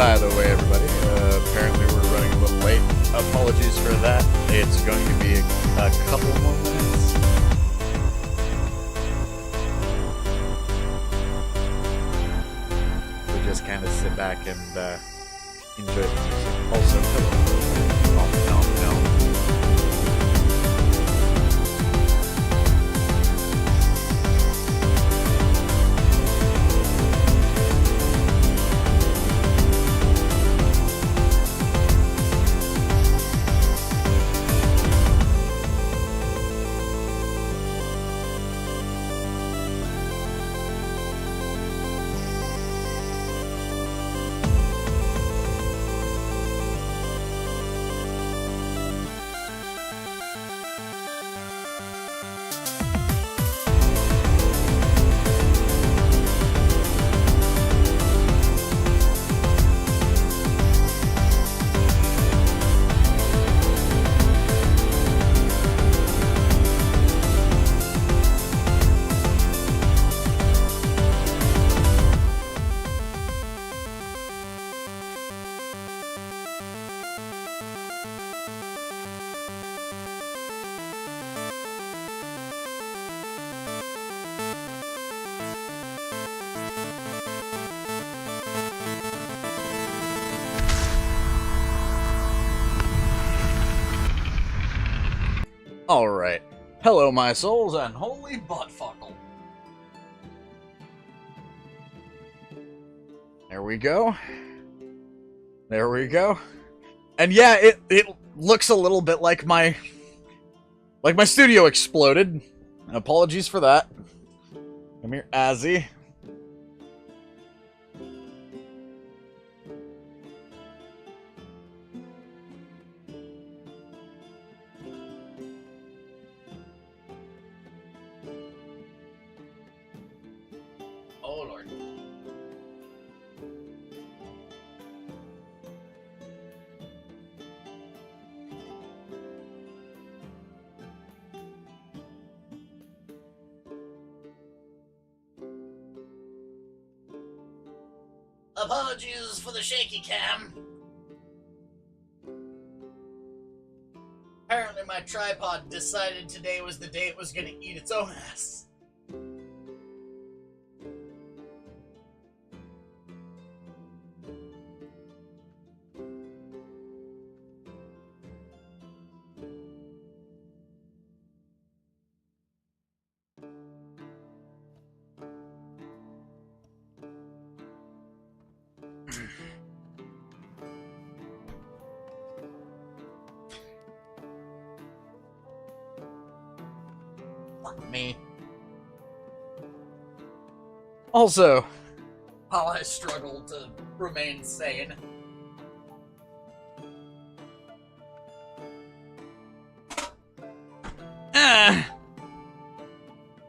By the way, everybody, apparently we're running a little late. Apologies for that. It's going to be a couple more minutes. So just kind of sit back and enjoy the music. Also, oh, no. Alright. Hello, my souls, and holy buttfuckle. There we go. There we go. And yeah, it looks a little bit like my studio exploded. Apologies for that. Come here, Azzy. Oh, Lord. Apologies for the shaky cam. Apparently my tripod decided today was the day it was gonna eat its own ass. Fuck me. Also, while I struggle to remain sane,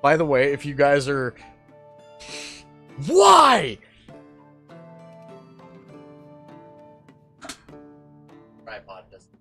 by the way, if you guys are... Why? Tripod doesn't...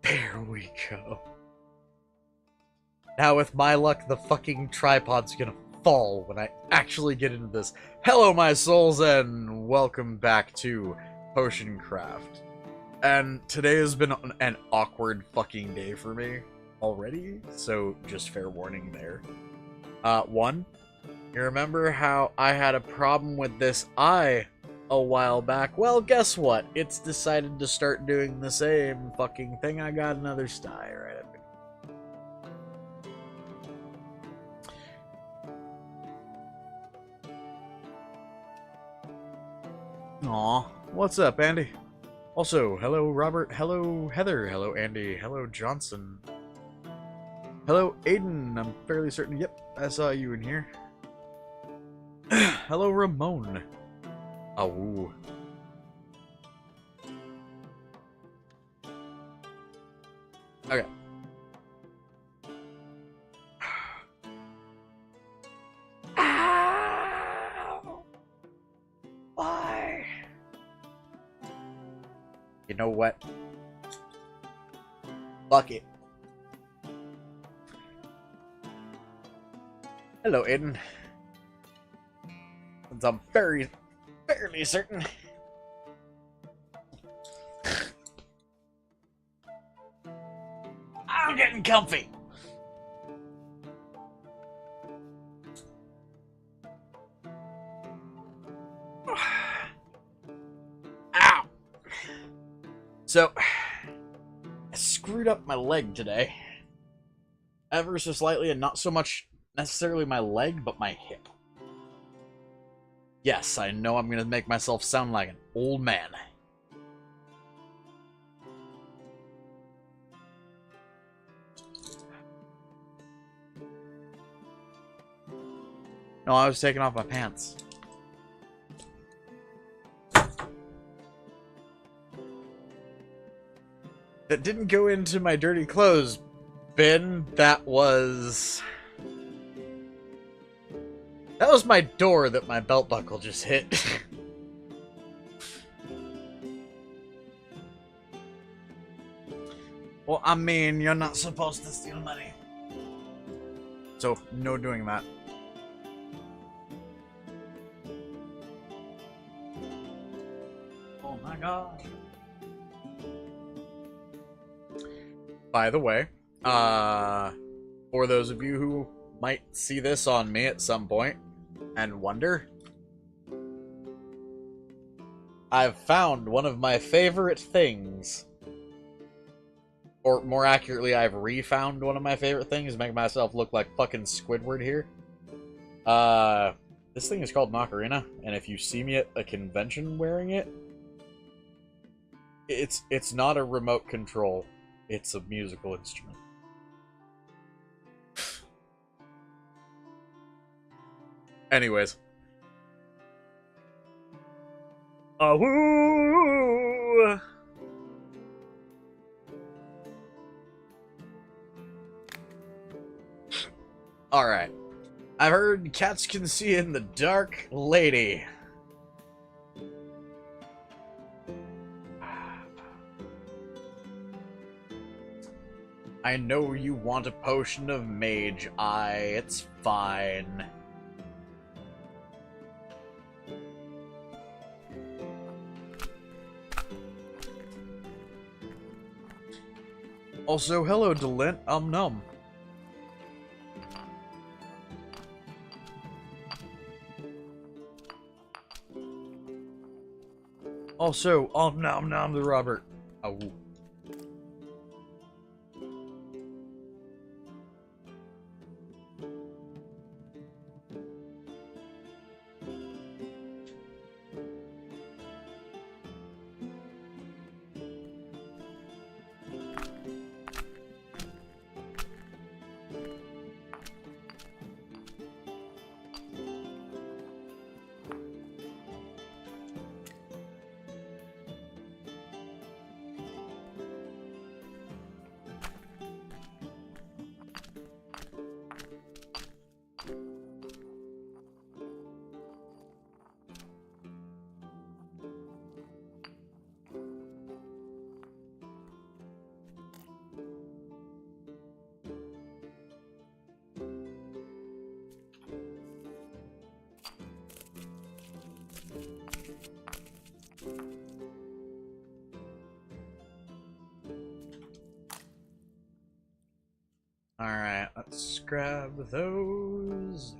There we go. Now with my luck, the fucking tripod's gonna fall when I actually get into this. Hello, my souls, and welcome back to Potion Craft. And today has been an awkward fucking day for me already, so just fair warning there. One, you remember how I had a problem with this eye a while back? Well, guess what? It's decided to start doing the same fucking thing. I got another sty right at me. Aw, what's up, Andy? Also, hello, Robert. Hello, Heather. Hello, Andy. Hello, Johnson. Hello, Aiden. I'm fairly certain. Yep, I saw you in here. Hello, Ramon. Oh. Okay. Ow! Why? You know what? Fuck it. Hello, Aiden. Since I'm fairly certain. I'm getting comfy. Ow. So, I screwed up my leg today. Ever so slightly, and not so much necessarily my leg, but my hip. Yes, I know I'm gonna make myself sound like an old man. No, I was taking off my pants. That didn't go into my dirty clothes bin. That was my door that my belt buckle just hit. Well, I mean, you're not supposed to steal money. So, no doing that. Oh my god. By the way, for those of you who might see this on me at some point and wonder, I've found one of my favorite things. Or more accurately, I've refound one of my favorite things, make myself look like fucking Squidward here. This thing is called an ocarina, and if you see me at a convention wearing it, it's not a remote control. It's a musical instrument. Anyways. Woo! Alright. I've heard cats can see in the dark, lady. I know you want a potion of mage eye. It's fine. Also, hello, Delint. Num. Also, nom to Robert. Oh. Alright, let's grab those.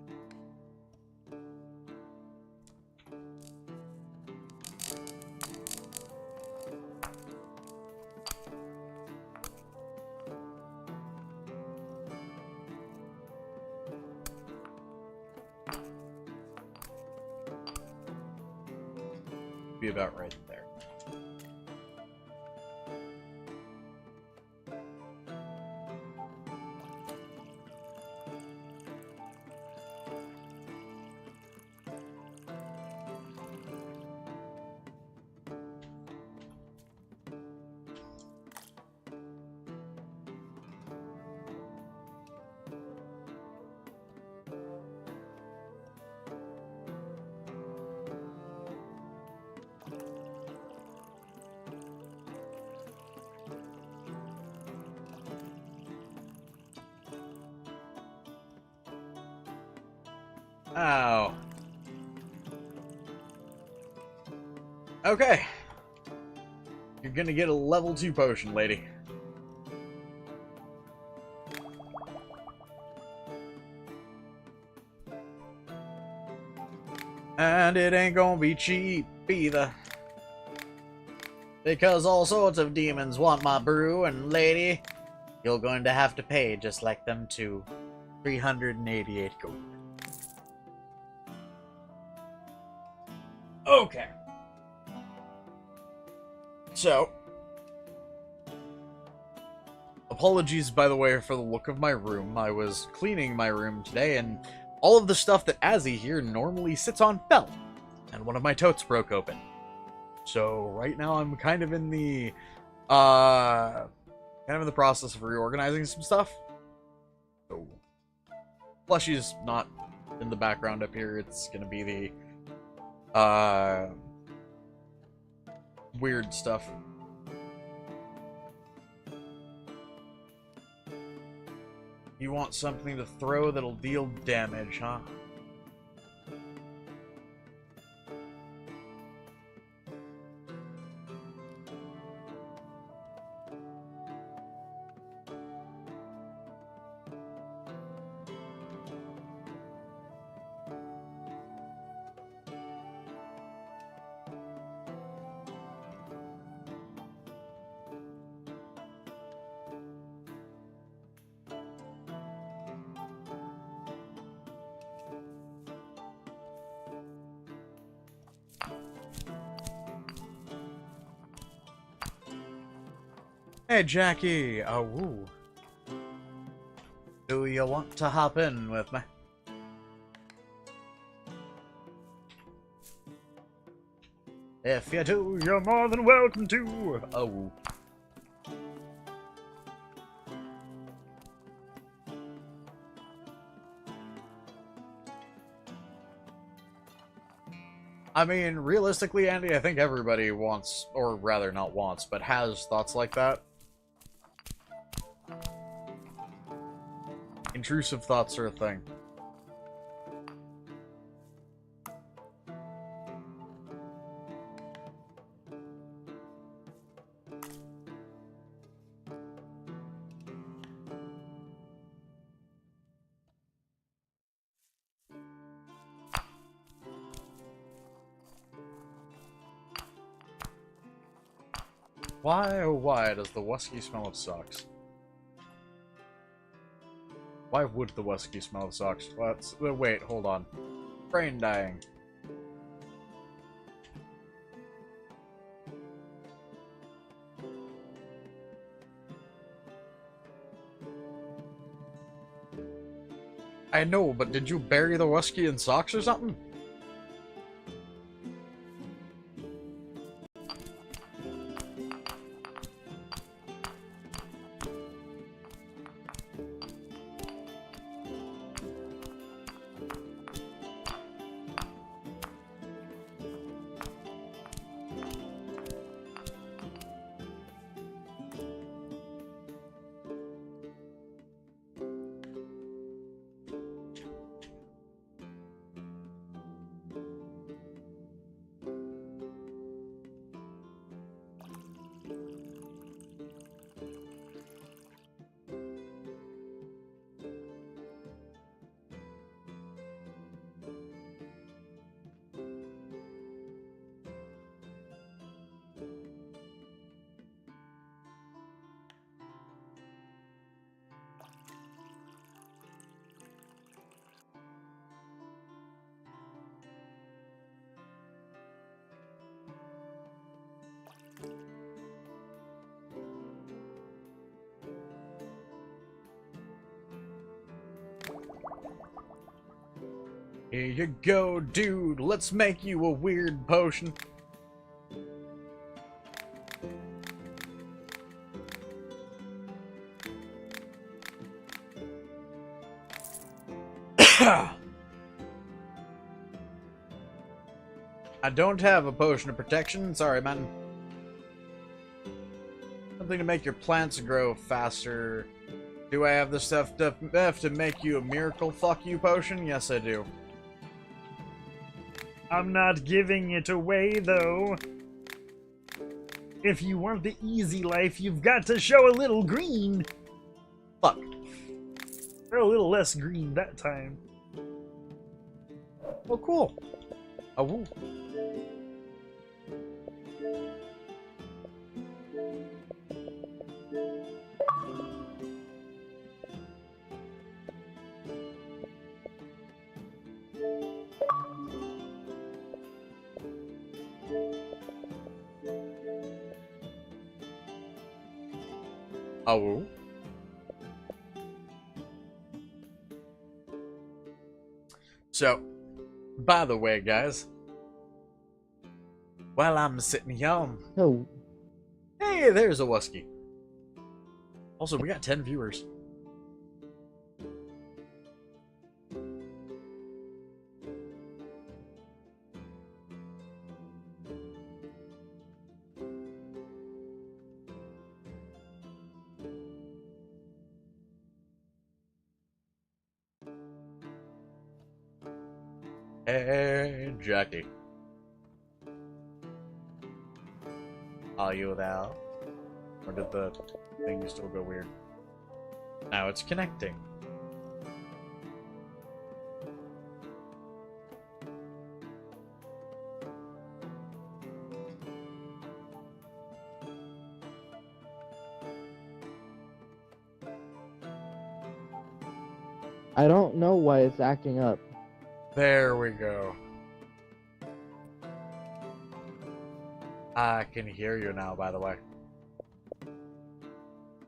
Be about right there. Oh. Okay. You're gonna get a level 2 potion, lady. And it ain't gonna be cheap either. Because all sorts of demons want my brew, and lady, you're going to have to pay just like them too. 388 gold. Okay. So, apologies, by the way, for the look of my room. I was cleaning my room today, and all of the stuff that Azzy here normally sits on fell, and one of my totes broke open. So right now I'm kind of in the process of reorganizing some stuff. So Plushie's not in the background up here. It's gonna be the weird stuff. You want something to throw that'll deal damage, huh? Hey, Jackie! Oh, woo. Do you want to hop in with me? If you do, you're more than welcome to. Oh. I mean, realistically, Andy, I think everybody wants, or rather not wants, but has thoughts like that. Intrusive thoughts are a thing. Why, oh why, does the Wusky smell of socks? Why would the Wusky smell of socks? Let's wait, hold on. Brain dying. I know, but did you bury the Wusky in socks or something? Here you go, dude. Let's make you a weird potion. I don't have a potion of protection. Sorry, man. Something to make your plants grow faster. Do I have the stuff left to make you a miracle fuck you potion? Yes, I do. I'm not giving it away, though. If you want the easy life, you've got to show a little green. Fuck. Or a little less green that time. Oh, cool. Oh, woo. Oh. So, by the way, guys, while I'm sitting here, Oh, hey, there's a Wusky. Also, we got 10 viewers. Hey, Jackie. Are you there? Or did the thing still go weird? Now it's connecting. I don't know why it's acting up. There we go. I can hear you now, by the way.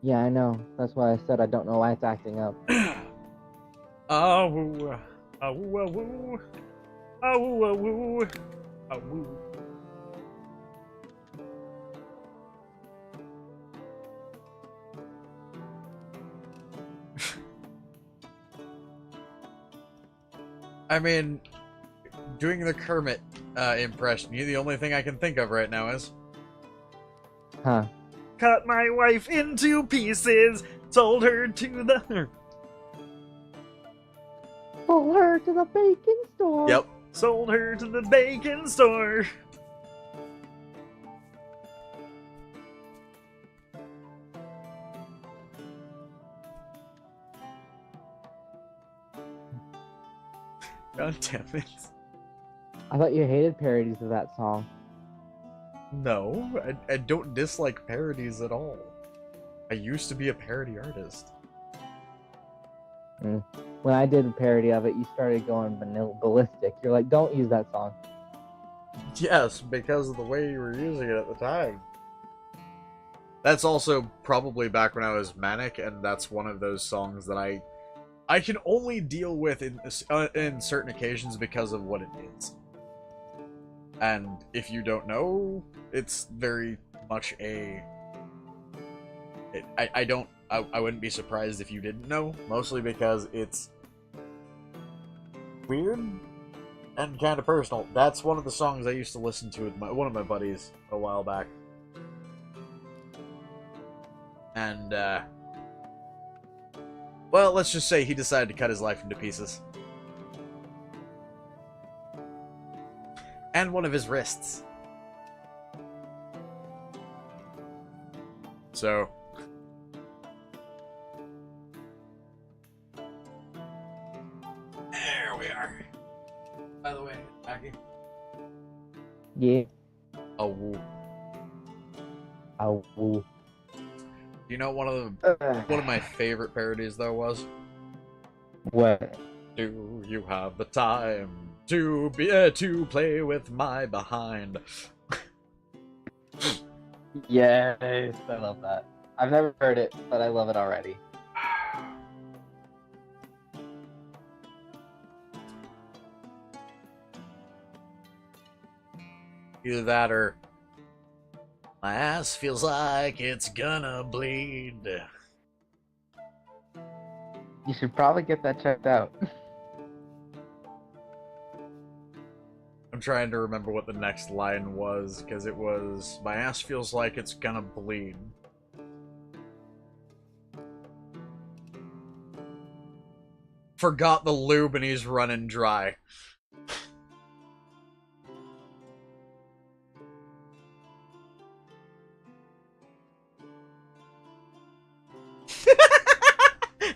Yeah, I know. That's why I said I don't know why it's acting up. Oh, woo. Oh, woo, woo. Oh, woo, woo. Oh, woo. I mean, doing the Kermit impression, the only thing I can think of right now is... Huh. Cut my wife into pieces, sold her to the... Pull her to the bacon store. Yep. Sold her to the bacon store. God damn it. I thought you hated parodies of that song. No, I don't dislike parodies at all. I used to be a parody artist. When I did a parody of it, you started going ballistic. You're like, don't use that song. Yes, because of the way you were using it at the time. That's also probably back when I was manic, and that's one of those songs that I can only deal with in certain occasions because of what it is. And if you don't know, it's very much a... I wouldn't be surprised if you didn't know, mostly because it's weird and kind of personal. That's one of the songs I used to listen to with one of my buddies a while back. And, well, let's just say he decided to cut his life into pieces. And one of his wrists. So... there we are. By the way, Jackie. Yeah. Oh, woo. Oh, woo. You know one of my favorite parodies though was? What? Do you have the time to play with my behind? Yes, I love that. I've never heard it, but I love it already. Either that or my ass feels like it's gonna bleed. You should probably get that checked out. I'm trying to remember what the next line was, because it was, my ass feels like it's gonna bleed. Forgot the lube and he's running dry.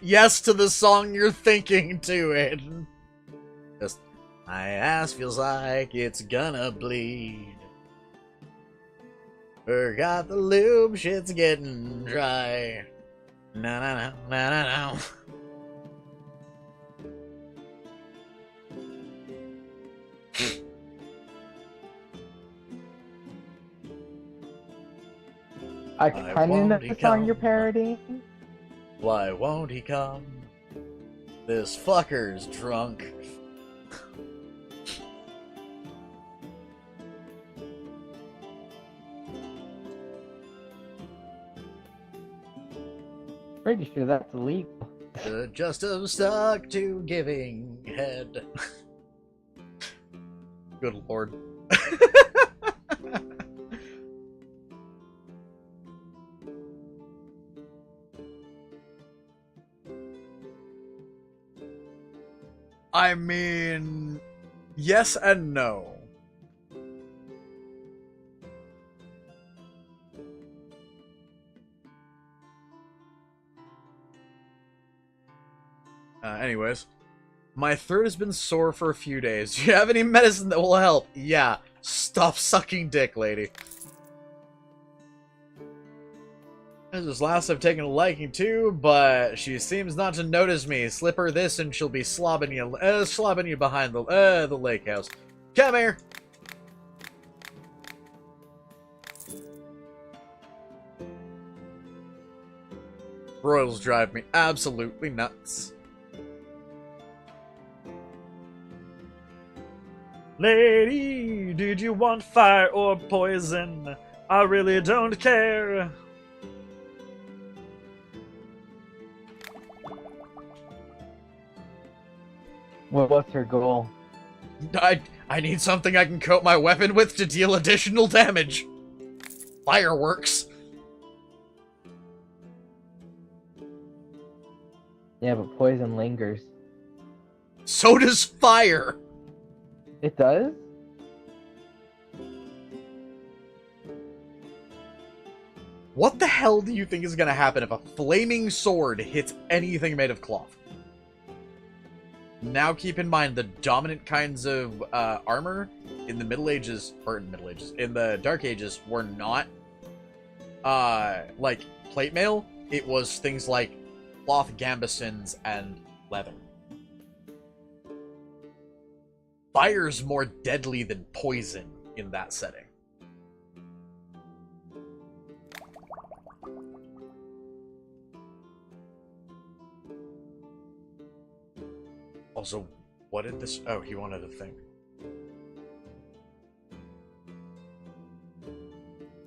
Yes to the song you're thinking to it. Just, my ass feels like it's gonna bleed. Forgot the lube, shit's getting dry. Na na na na na na. I kind of know the song you're parodying. Why won't he come? This fucker's drunk. Pretty sure that's illegal. Just am stuck to giving head. Good lord. I mean, yes and no. Anyways, my throat has been sore for a few days. Do you have any medicine that will help? Yeah, stop sucking dick, lady. This last I've taken a liking to, but she seems not to notice me. Slip her this and she'll be slobbing you behind the lake house. Come here! Royals drive me absolutely nuts. Lady, did you want fire or poison? I really don't care. Well, what's her goal? I need something I can coat my weapon with to deal additional damage. Fireworks. Yeah, but poison lingers. So does fire. It does? What the hell do you think is gonna happen if a flaming sword hits anything made of cloth? Now keep in mind the dominant kinds of armor in the Middle Ages, in the Dark Ages were not like plate mail. It was things like cloth gambesons and leather. Fire's more deadly than poison in that setting. Also, what did this... Oh, he wanted a thing.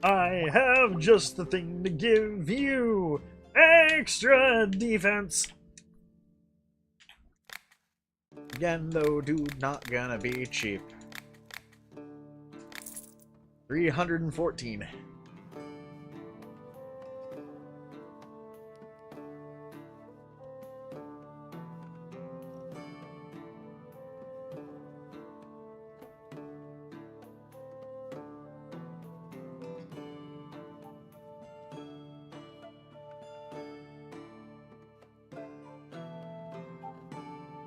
I have just the thing to give you. Extra defense. Again, though, dude, not gonna be cheap. 314.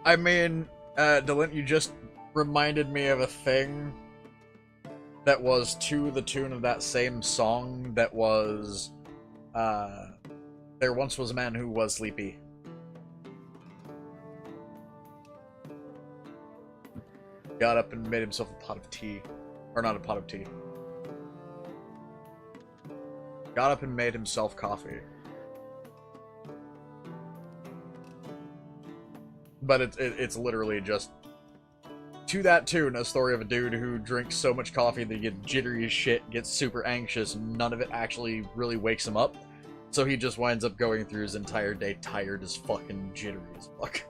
I mean, Delint, you just reminded me of a thing that was to the tune of that same song that was, There Once Was a Man Who Was Sleepy. Got up and made himself a pot of tea. Or not a pot of tea. Got up and made himself coffee. But it's literally just to that tune, a story of a dude who drinks so much coffee that he gets jittery as shit, gets super anxious, none of it actually really wakes him up. So he just winds up going through his entire day tired as fucking jittery as fuck.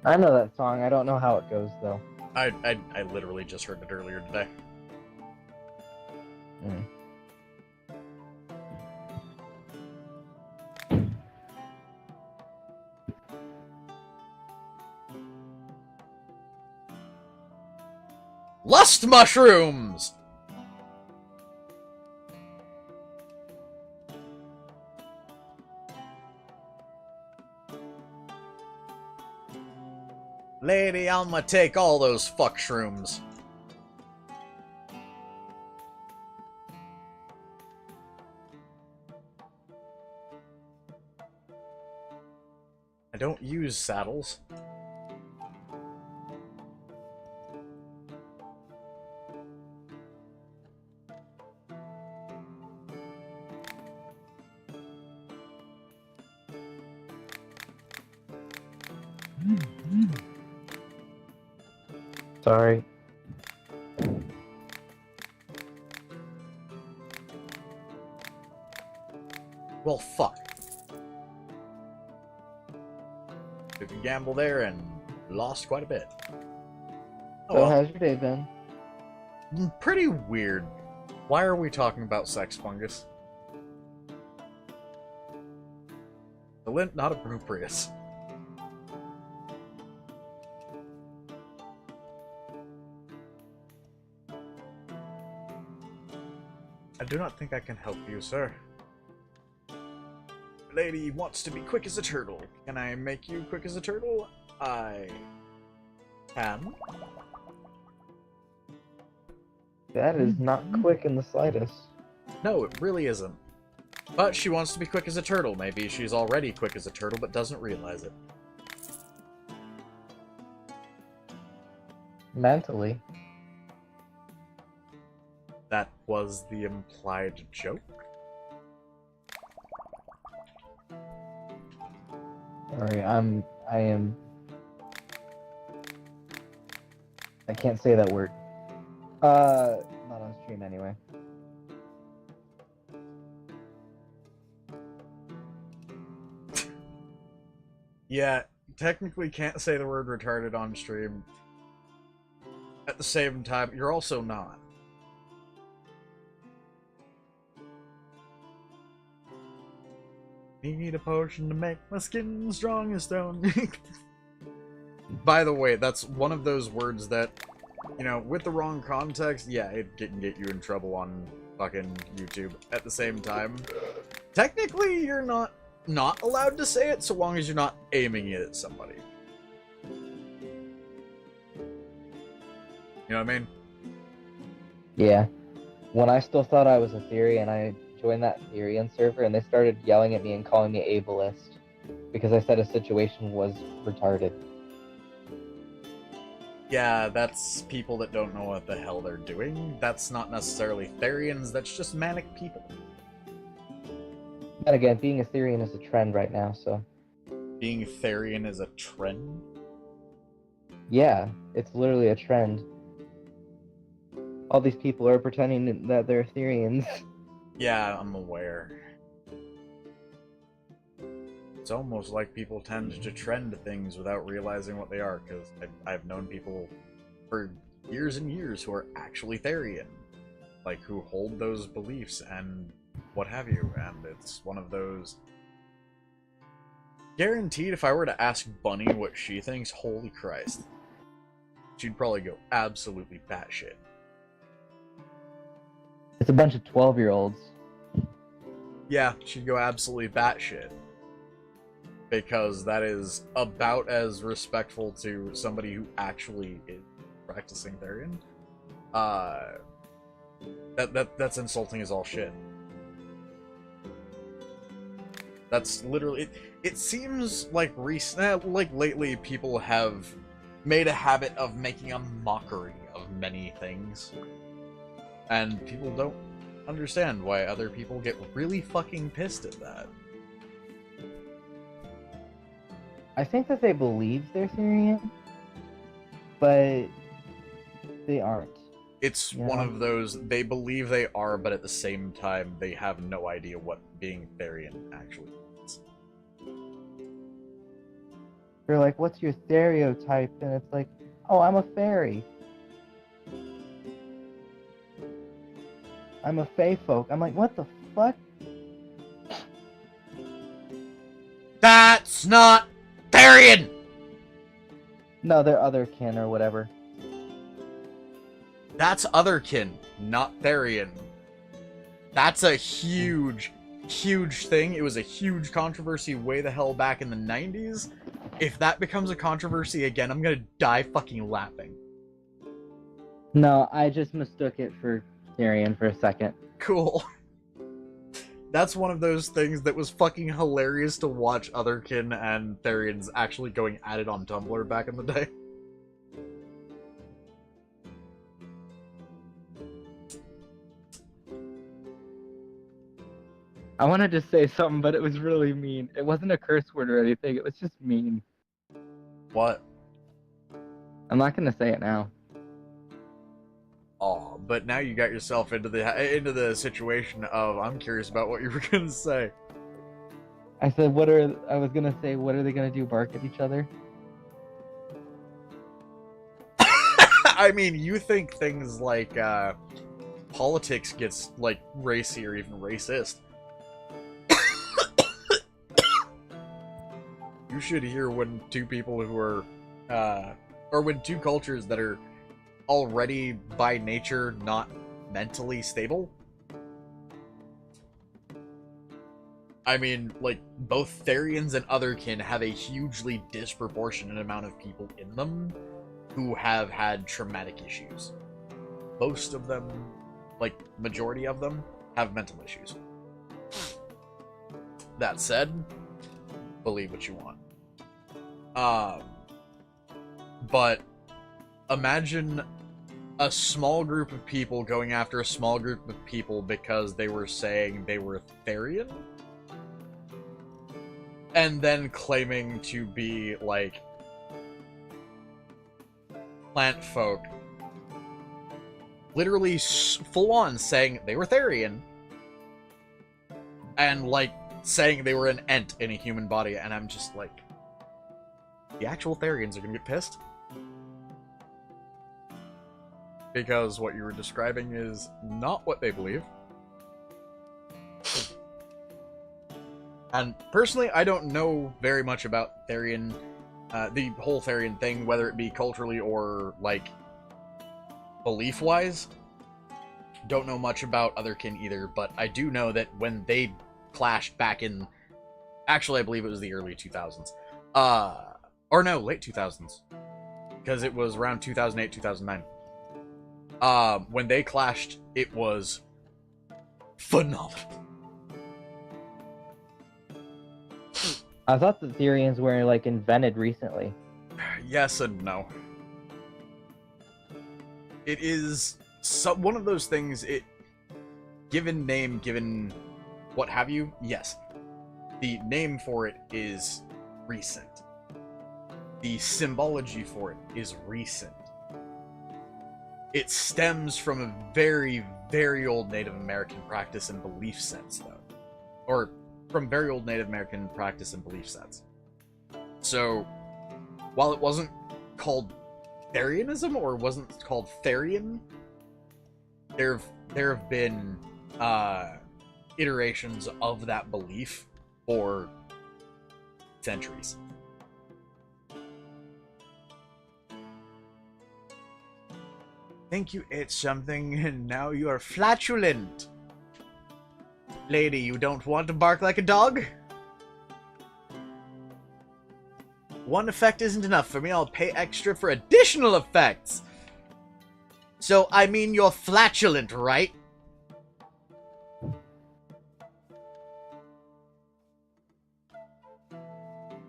I know that song. I don't know how it goes though. I literally just heard it earlier today. Mm. Lust mushrooms! Lady, I'ma take all those fuck shrooms. I don't use saddles. Sorry. Well, fuck. Took a gamble there and lost quite a bit. Oh, So well. how's your day been? Pretty weird. Why are we talking about sex fungus? The lint not appropriate. I do not think I can help you, sir. Lady wants to be quick as a turtle. Can I make you quick as a turtle? I can. That is not quick in the slightest. No, it really isn't. But she wants to be quick as a turtle. Maybe she's already quick as a turtle, but doesn't realize it. Mentally. That was the implied joke. Sorry, I can't say that word. Not on stream anyway. Yeah, technically can't say the word retarded on stream. At the same time, you're also not. Need a potion to make my skin strong as stone. By the way, that's one of those words that, you know, with the wrong context, yeah, it can get you in trouble on fucking YouTube. At the same time, technically you're not allowed to say it so long as you're not aiming it at somebody. You know what I mean? Yeah. When I still thought I was a theory and I joined that Therian server and they started yelling at me and calling me ableist because I said a situation was retarded. Yeah, that's people that don't know what the hell they're doing. That's not necessarily Therians, that's just manic people. And again, being a Therian is a trend right now, so... Being Therian is a trend? Yeah, it's literally a trend. All these people are pretending that they're Therians. Yeah, I'm aware. It's almost like people tend to trend things without realizing what they are, because I've known people for years and years who are actually Therian. Like, who hold those beliefs and what have you, and it's one of those... Guaranteed, if I were to ask Bunny what she thinks, holy Christ, she'd probably go absolutely batshit. It's a bunch of 12-year-olds. Yeah, she'd go absolutely batshit. Because that is about as respectful to somebody who actually is practicing Therian. That's insulting as all shit. That's literally... It seems like lately people have made a habit of making a mockery of many things. And people don't understand why other people get really fucking pissed at that. I think that they believe they're Therian, but they aren't. It's one of those, they believe they are, but at the same time, they have no idea what being Therian actually means. They're like, what's your stereotype? And it's like, oh, I'm a fairy. I'm a fae folk. I'm like, what the fuck? That's not Therian! No, they're otherkin or whatever. That's otherkin, not Therian. That's a huge, huge thing. It was a huge controversy way the hell back in the 90s. If that becomes a controversy again, I'm gonna die fucking laughing. No, I just mistook it for Therian for a second. Cool. That's one of those things that was fucking hilarious to watch otherkin and Therians actually going at it on Tumblr back in the day. I wanted to say something, but it was really mean. It wasn't a curse word or anything. It was just mean. What? I'm not gonna say it now. Aw, but now you got yourself into the situation of, I'm curious about what you were gonna say. I said, I was gonna say, what are they gonna do? Bark at each other? I mean, you think things like, politics gets, like, racy or even racist. You should hear when two people who are, or when two cultures that are already by nature not mentally stable. I mean, like, both Therians and otherkin have a hugely disproportionate amount of people in them who have had traumatic issues. Most of them, like, majority of them, have mental issues. That said, believe what you want. But imagine a small group of people going after a small group of people because they were saying they were Therian, and then claiming to be, like, plant folk. Literally full-on saying they were Therian, and, like, saying they were an ent in a human body, and I'm just like, the actual Therians are gonna get pissed? Because what you were describing is not what they believe. And personally, I don't know very much about Therian, the whole Therian thing, whether it be culturally or, like, belief-wise. Don't know much about otherkin either, but I do know that when they clashed back in... Actually, I believe it was the early 2000s. Or no, late 2000s. Because it was around 2008, 2009. When they clashed, it was phenomenal. I thought the Therians were, like, invented recently. Yes and no. It is one of those things, given name, given what have you, yes. The name for it is recent. The symbology for it is recent. It stems from a very, very old Native American practice and belief sets, though. Or from very old Native American practice and belief sets. So, while it wasn't called Therianism, or wasn't called Therian, there have been iterations of that belief for centuries. Think you ate something and now you are flatulent. Lady, you don't want to bark like a dog? One effect isn't enough for me. I'll pay extra for additional effects. So, I mean, you're flatulent, right?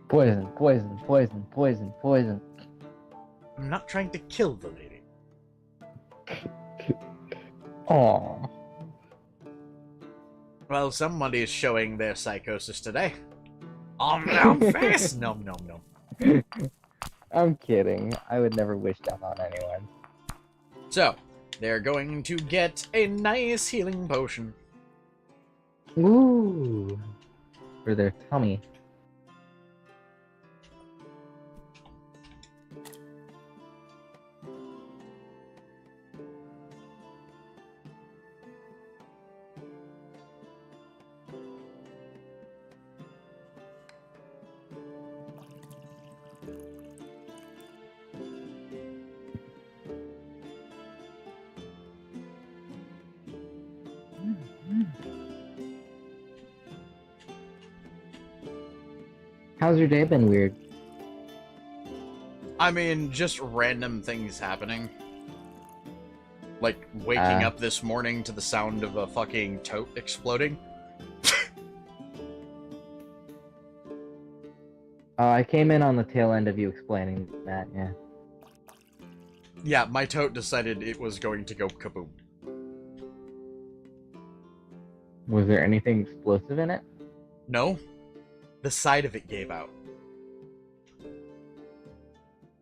Poison, poison, poison, poison, poison. I'm not trying to kill the lady. Aww. Well, somebody is showing their psychosis today. Nom nom face! Nom nom nom. I'm kidding. I would never wish death on anyone. So, they're going to get a nice healing potion. Ooh. For their tummy. How's your day been weird? I mean, just random things happening. Like, waking up this morning to the sound of a fucking tote exploding. I came in on the tail end of you explaining that, yeah. Yeah, my tote decided it was going to go kaboom. Was there anything explosive in it? No, the side of it gave out.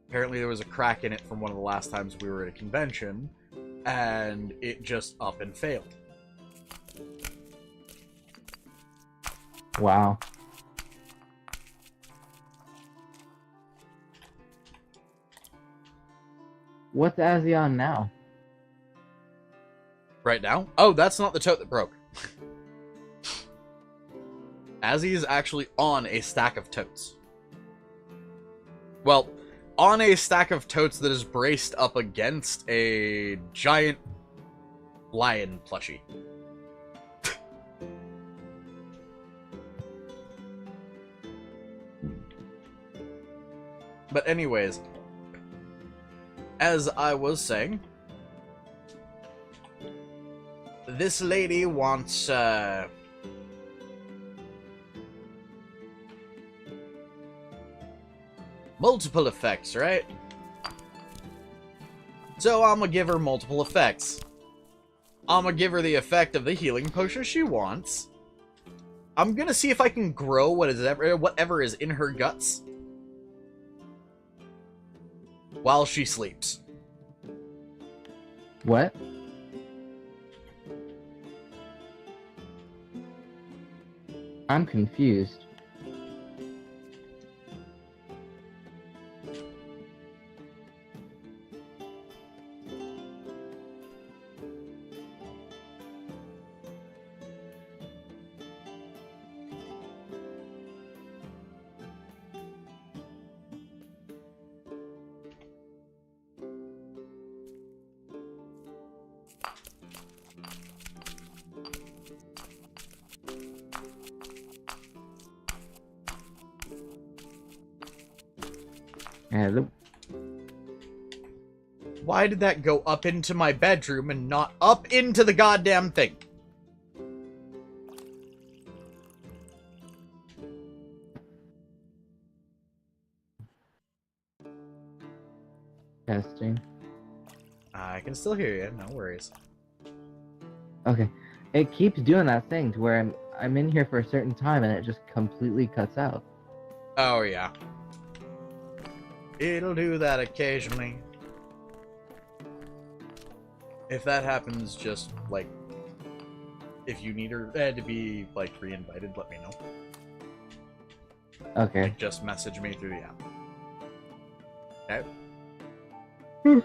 Apparently there was a crack in it from one of the last times we were at a convention, and it just up and failed. Wow. What's Azzy on now? Right now? Oh, that's not the tote that broke. Azzy is actually on a stack of totes. Well, on a stack of totes that is braced up against a giant lion plushie. But anyways, as I was saying, this lady wants, multiple effects, right? So I'm gonna give her multiple effects. I'm gonna give her the effect of the healing potion she wants. I'm gonna see if I can grow whatever is in her guts while she sleeps. What? I'm confused. Hello. Why did that go up into my bedroom and not up into the goddamn thing? Testing. I can still hear you, no worries. Okay. It keeps doing that thing to where I'm in here for a certain time and it just completely cuts out. Oh yeah. It'll do that occasionally. If that happens, just, like, if you need her to be, like, re-invited, let me know. Okay. Like, just message me through the app. Okay?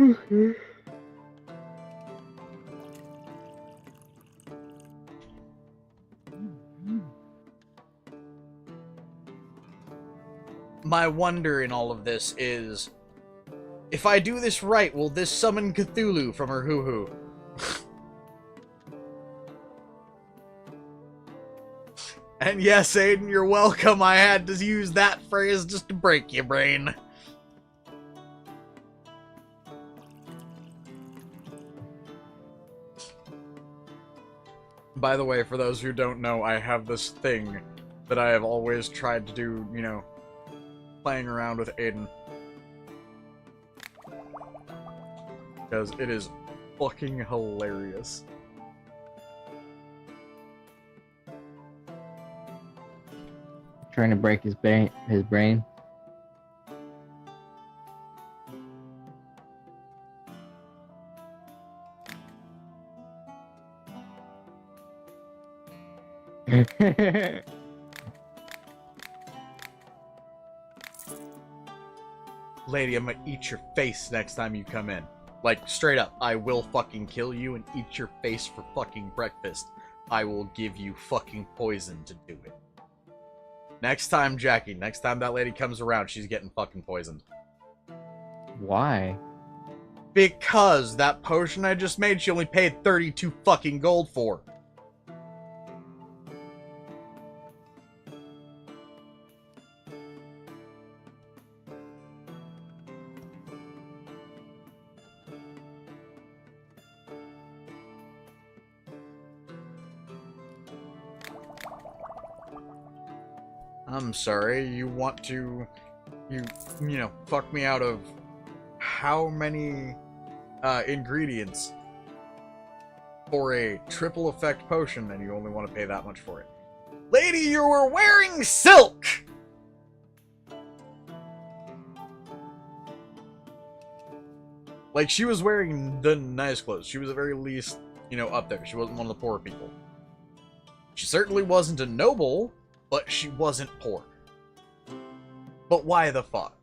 Okay. My wonder in all of this is, if I do this right, will this summon Cthulhu from her hoo-hoo? And yes, Aiden, you're welcome. I had to use that phrase just to break your brain. By the way, for those who don't know, I have this thing that I have always tried to do, you know, playing around with Aiden. Because it is fucking hilarious. Trying to break his brain. Lady, I'm gonna eat your face next time you come in. Like, straight up, I will fucking kill you and eat your face for fucking breakfast. I will give you fucking poison to do it. Next time, Jackie, next time that lady comes around, she's getting fucking poisoned. Why? Because that potion I just made, she only paid 32 fucking gold for. I'm sorry, you want to, you know, fuck me out of how many ingredients for a triple effect potion, and you only want to pay that much for it. Lady, you were wearing silk! Like, she was wearing the nice clothes. She was at very least, you know, up there. She wasn't one of the poor people. She certainly wasn't a noble, but she wasn't poor. But why the fuck?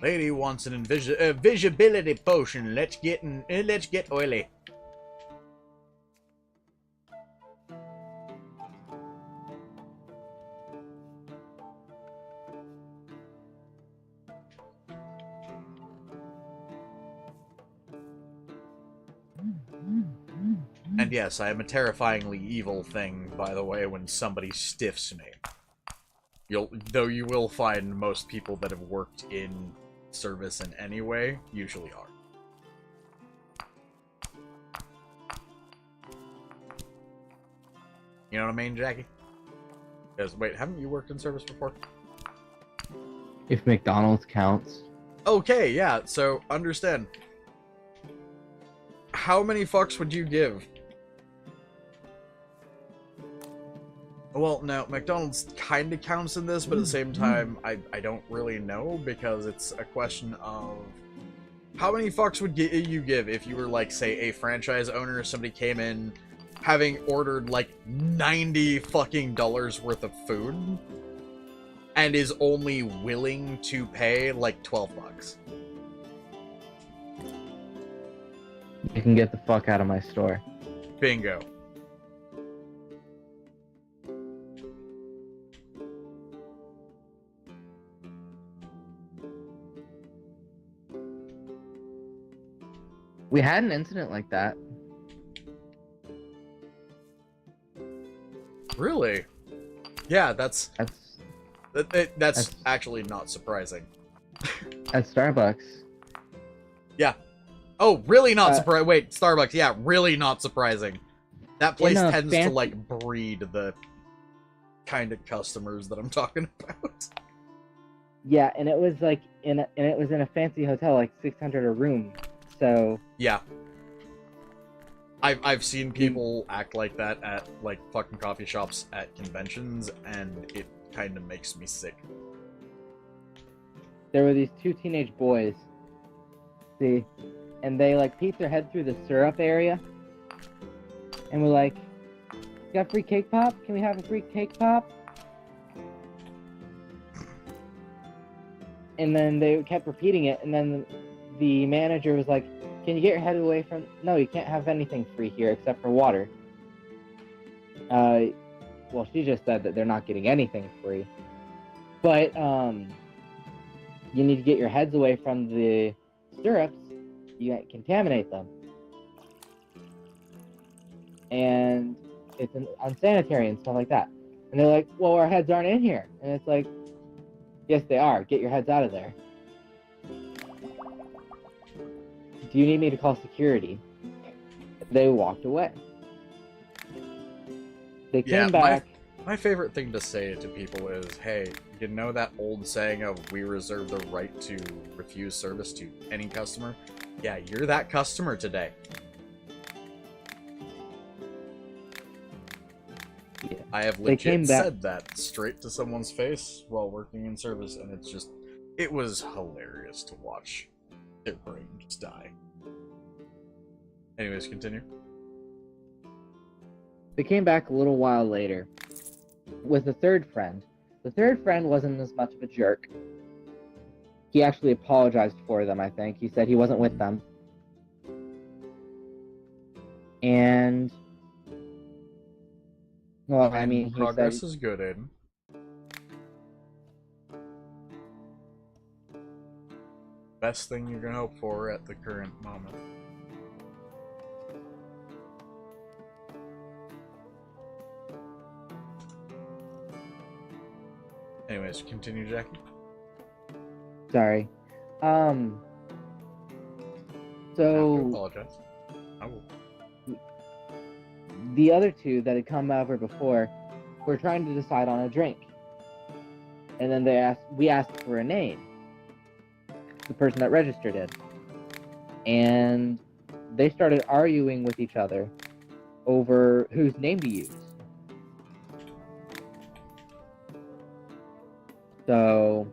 Lady wants an invisibility potion. Let's get oily. And yes, I am a terrifyingly evil thing, by the way, when somebody stiffs me. Though you will find most people that have worked in service in any way usually are. You know what I mean, Jackie? Because, wait, haven't you worked in service before? If McDonald's counts. Okay, yeah, so understand. How many fucks would you give? Well, no, McDonald's kind of counts in this, but at the same time, I don't really know, because it's a question of how many fucks would you give if you were, like, say, a franchise owner, somebody came in having ordered, like, $90 fucking worth of food, and is only willing to pay, like, 12 bucks. You can get the fuck out of my store. Bingo. We had an incident like that. Really? Yeah, that's That's actually not surprising. at Starbucks. Yeah. Oh, really not surprising. Wait, Starbucks. Yeah, really not surprising. That place In a tends to, fancy- like, breed the kind of customers that I'm talking about. Yeah, and it was like in a fancy hotel, like 600 a room. So Yeah. I've seen people act like that at, like, fucking coffee shops at conventions, and it kind of makes me sick. there were these two teenage boys. See, and they like peeked their head through the syrup area, and were like, "You got free cake pop? Can we have a free cake pop?" And then they kept repeating it, and then the manager was like, "Can you get your head away from? No, you can't have anything free here except for water." Well, she just said that they're not getting anything free, but you need to get your heads away from the syrups. You can't contaminate them, and it's unsanitary and stuff like that. And they're like, "Well, our heads aren't in here," and it's like, "Yes, they are. Get your heads out of there." "Do you need me to call security?" They walked away. They came back. My favorite thing to say to people is, hey, you know that old saying of we reserve the right to refuse service to any customer? Yeah, you're that customer today. Yeah. I have They came legit back- said that straight to someone's face while working in service, and it was hilarious to watch their brain just die. Anyways, continue. They came back a little while later with a third friend. The third friend wasn't as much of a jerk. He actually apologized for them, I think. He said he wasn't with them. And, well, I mean, he progress said... is good, Aiden. Best thing you can hope for at the current moment. Anyways, continue, Jackie. Sorry. I have to So, apologize. I will. the other two that had come over before were trying to decide on a drink. And then we asked for a name. The person that registered it. And they started arguing with each other over whose name to use. So,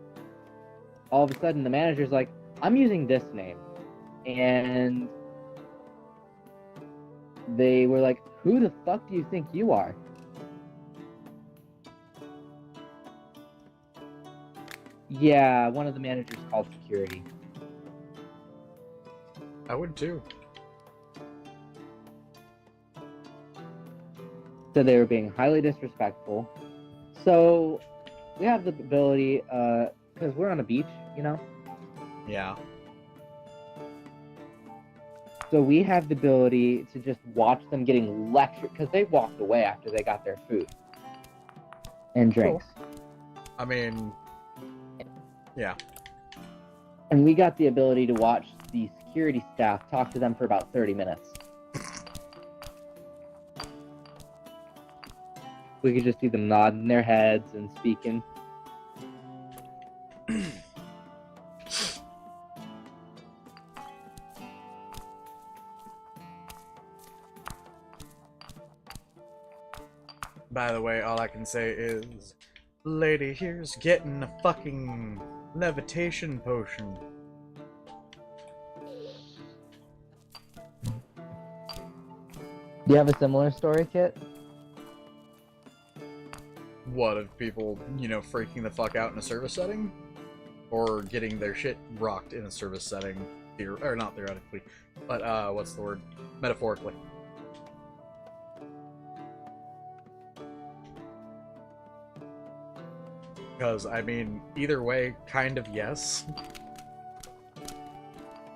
all of a sudden, the manager's like, I'm using this name. And they were like, who the fuck do you think you are? Yeah, one of the managers called security. I would too. So they were being highly disrespectful. So we have the ability, because we're on a beach, you know? Yeah. So we have the ability to just watch them getting lectured, because they walked away after they got their food and drinks. Cool. I mean, yeah. And we got the ability to watch the security staff talk to them for about 30 minutes. We could just see them nodding their heads and speaking. By the way, all I can say is, lady here's getting a fucking levitation potion. Do you have a similar story, Kit? What, of people, you know, freaking the fuck out in a service setting? Or getting their shit rocked in a service setting? Or not theoretically, but, what's the word? Metaphorically. Because, I mean, either way, kind of yes.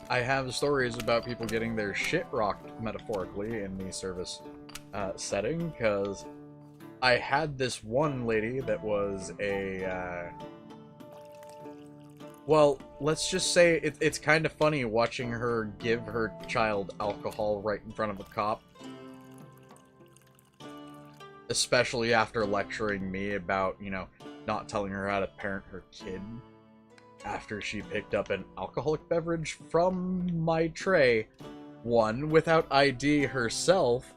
I have stories about people getting their shit rocked, metaphorically, in the service setting, because I had this one lady that was a, well, let's just say it's kind of funny watching her give her child alcohol right in front of a cop. Especially after lecturing me about, you know, not telling her how to parent her kid. After she picked up an alcoholic beverage from my tray, 1, without ID herself,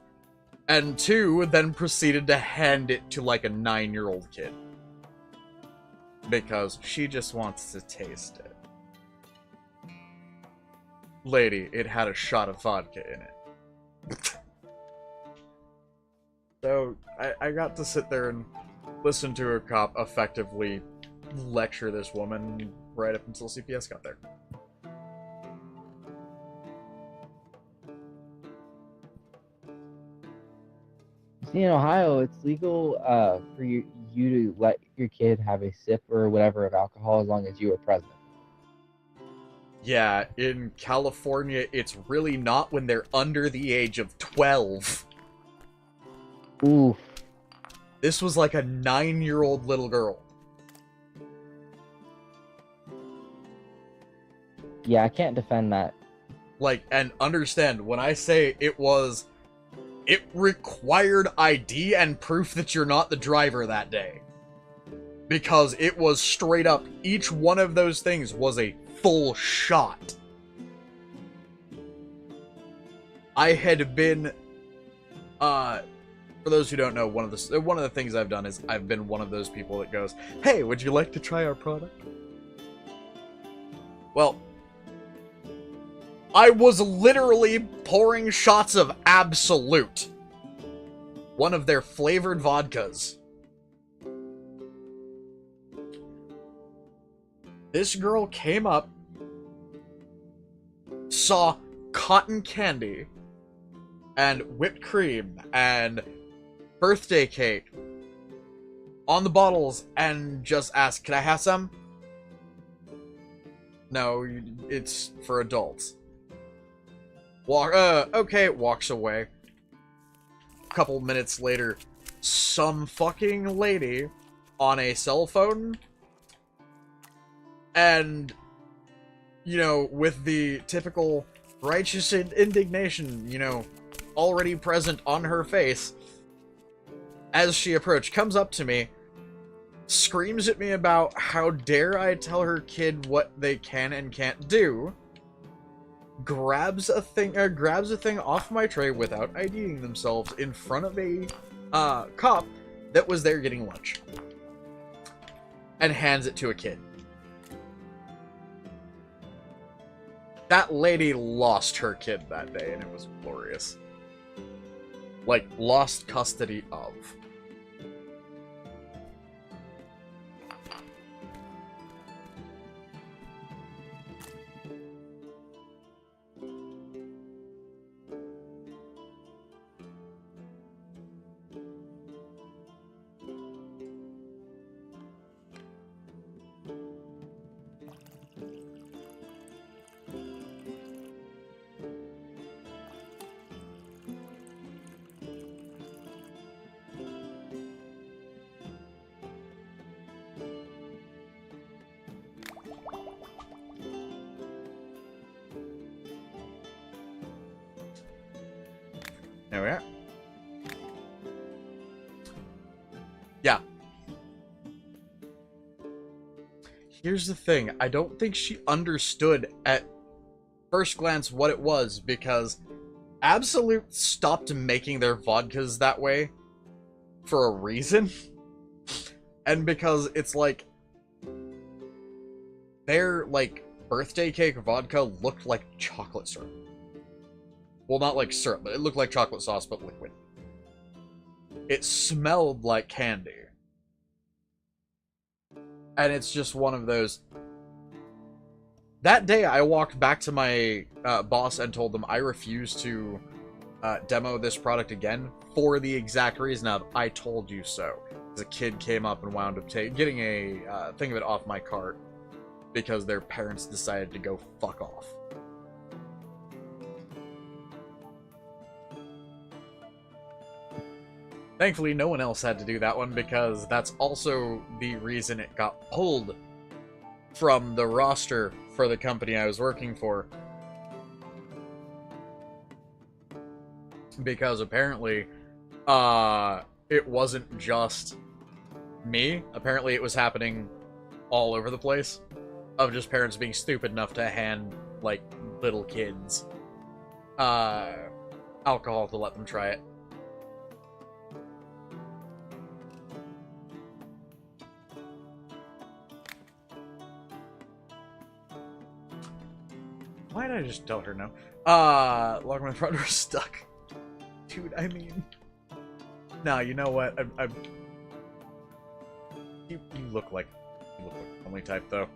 and 2, then proceeded to hand it to like a 9-year-old kid. Because she just wants to taste it. Lady, it had a shot of vodka in it. So, I got to sit there and listen to a cop effectively lecture this woman right up until CPS got there. See, in Ohio, it's legal for you to let your kid have a sip or whatever of alcohol as long as you are present. Yeah, in California, it's really not when they're under the age of 12. Oof. This was like a 9-year-old little girl. Yeah, I can't defend that. Like, and understand, when I say it required ID and proof that you're not the driver that day. Because it was straight up, each one of those things was a full shot. I had been, For those who don't know, one of the things I've done is I've been one of those people that goes, "Hey, would you like to try our product?" Well, I was literally pouring shots of Absolute, one of their flavored vodkas. This girl came up, saw cotton candy and whipped cream and birthday cake on the bottles and just asked, "Can I have some?" "No, it's for adults." Okay, walks away. A couple minutes later, some fucking lady on a cell phone, and, you know, with the typical righteous indignation, you know, already present on her face, as she approached, comes up to me, screams at me about how dare I tell her kid what they can and can't do, grabs a thing off my tray without IDing themselves in front of a cop that was there getting lunch, and hands it to a kid. That lady lost her kid that day, and it was glorious. Like, lost custody of. There we are. Yeah. Here's the thing. I don't think she understood at first glance what it was, because Absolute stopped making their vodkas that way for a reason. And because it's like their, like, birthday cake vodka looked like chocolate syrup. Well, not like syrup, but it looked like chocolate sauce, but liquid. It smelled like candy. And it's just one of those... That day, I walked back to my boss and told them I refuse to demo this product again for the exact reason of, "I told you so." Because a kid came up and wound up getting a thing of it off my cart because their parents decided to go fuck off. Thankfully, no one else had to do that one, because that's also the reason it got pulled from the roster for the company I was working for. Because apparently, it wasn't just me. Apparently it was happening all over the place. Of just parents being stupid enough to hand, like, little kids alcohol to let them try it. Why did I just tell her no? Log my front door stuck. Dude, I mean... No, you know what? You look like... You look like the family type, though.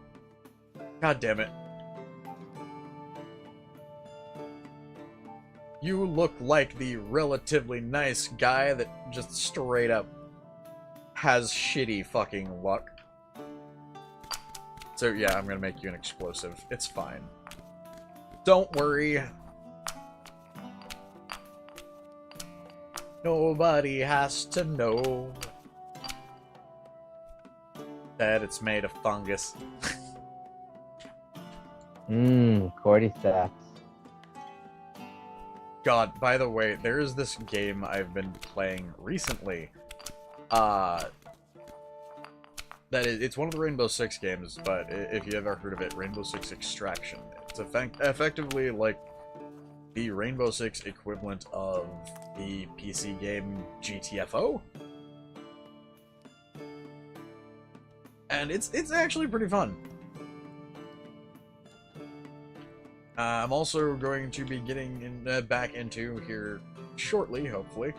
God damn it. You look like the relatively nice guy that just straight up has shitty fucking luck. So yeah, I'm gonna make you an explosive. It's fine. Don't worry. Nobody has to know that it's made of fungus. Cordyceps. God, by the way, there is this game I've been playing recently. It's one of the Rainbow Six games, but if you ever heard of it, Rainbow Six Extraction. It's effectively like the Rainbow Six equivalent of the PC game GTFO. And it's actually pretty fun. I'm also going to be getting back into here shortly, hopefully.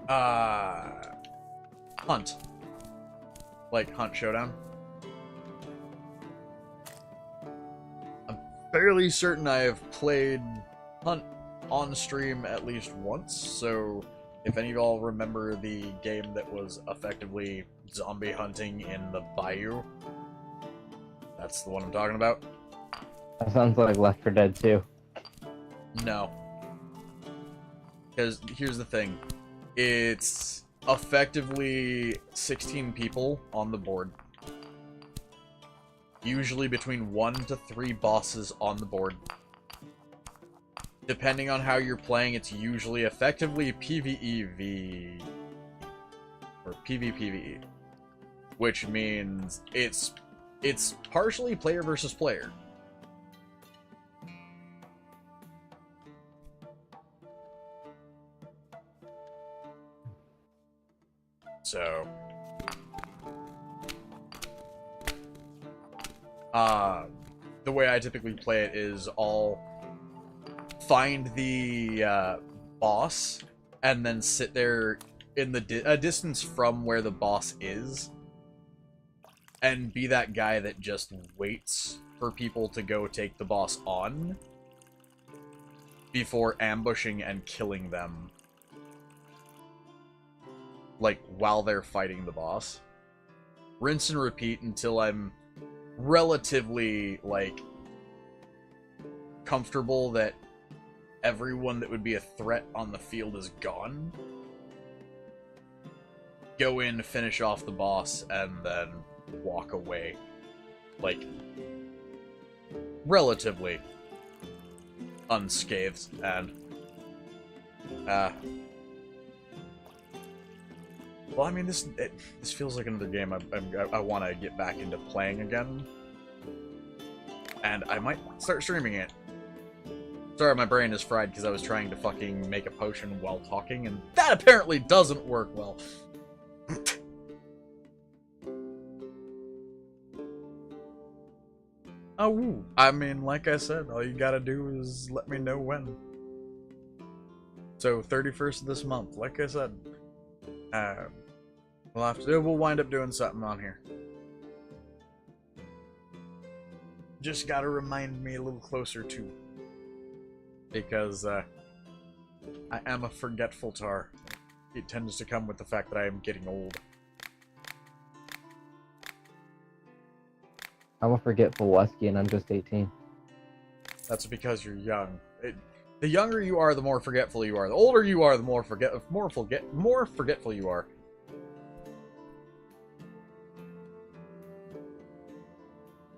Hunt. Like Hunt Showdown. I'm fairly certain I have played Hunt on stream at least once, so if any of y'all remember the game that was effectively zombie hunting in the bayou, that's the one I'm talking about. That sounds like Left 4 Dead 2. No. Because here's the thing. It's effectively 16 people on the board. Usually between 1 to 3 bosses on the board. Depending on how you're playing, it's usually effectively PvEV or PvPvE, which means it's partially player versus player. So, the way I typically play it is I'll find the boss and then sit there in the a distance from where the boss is and be that guy that just waits for people to go take the boss on before ambushing and killing them, like while they're fighting the boss. Rinse and repeat until I'm relatively like comfortable that everyone that would be a threat on the field is gone. Go in, finish off the boss, and then walk away. Like, relatively unscathed, and well, I mean, this feels like another game I want to get back into playing again, and I might start streaming it. Sorry, my brain is fried because I was trying to fucking make a potion while talking, and that apparently doesn't work well. Oh, I mean, like I said, all you gotta do is let me know when. So, 31st of this month, like I said, we'll wind up doing something on here. Just gotta remind me a little closer to, because I am a forgetful tar. It tends to come with the fact that I am getting old. I'm a forgetful Wesky and I'm just 18. That's because you're young. The younger you are, the more forgetful you are. The older you are, the more forgetful you are.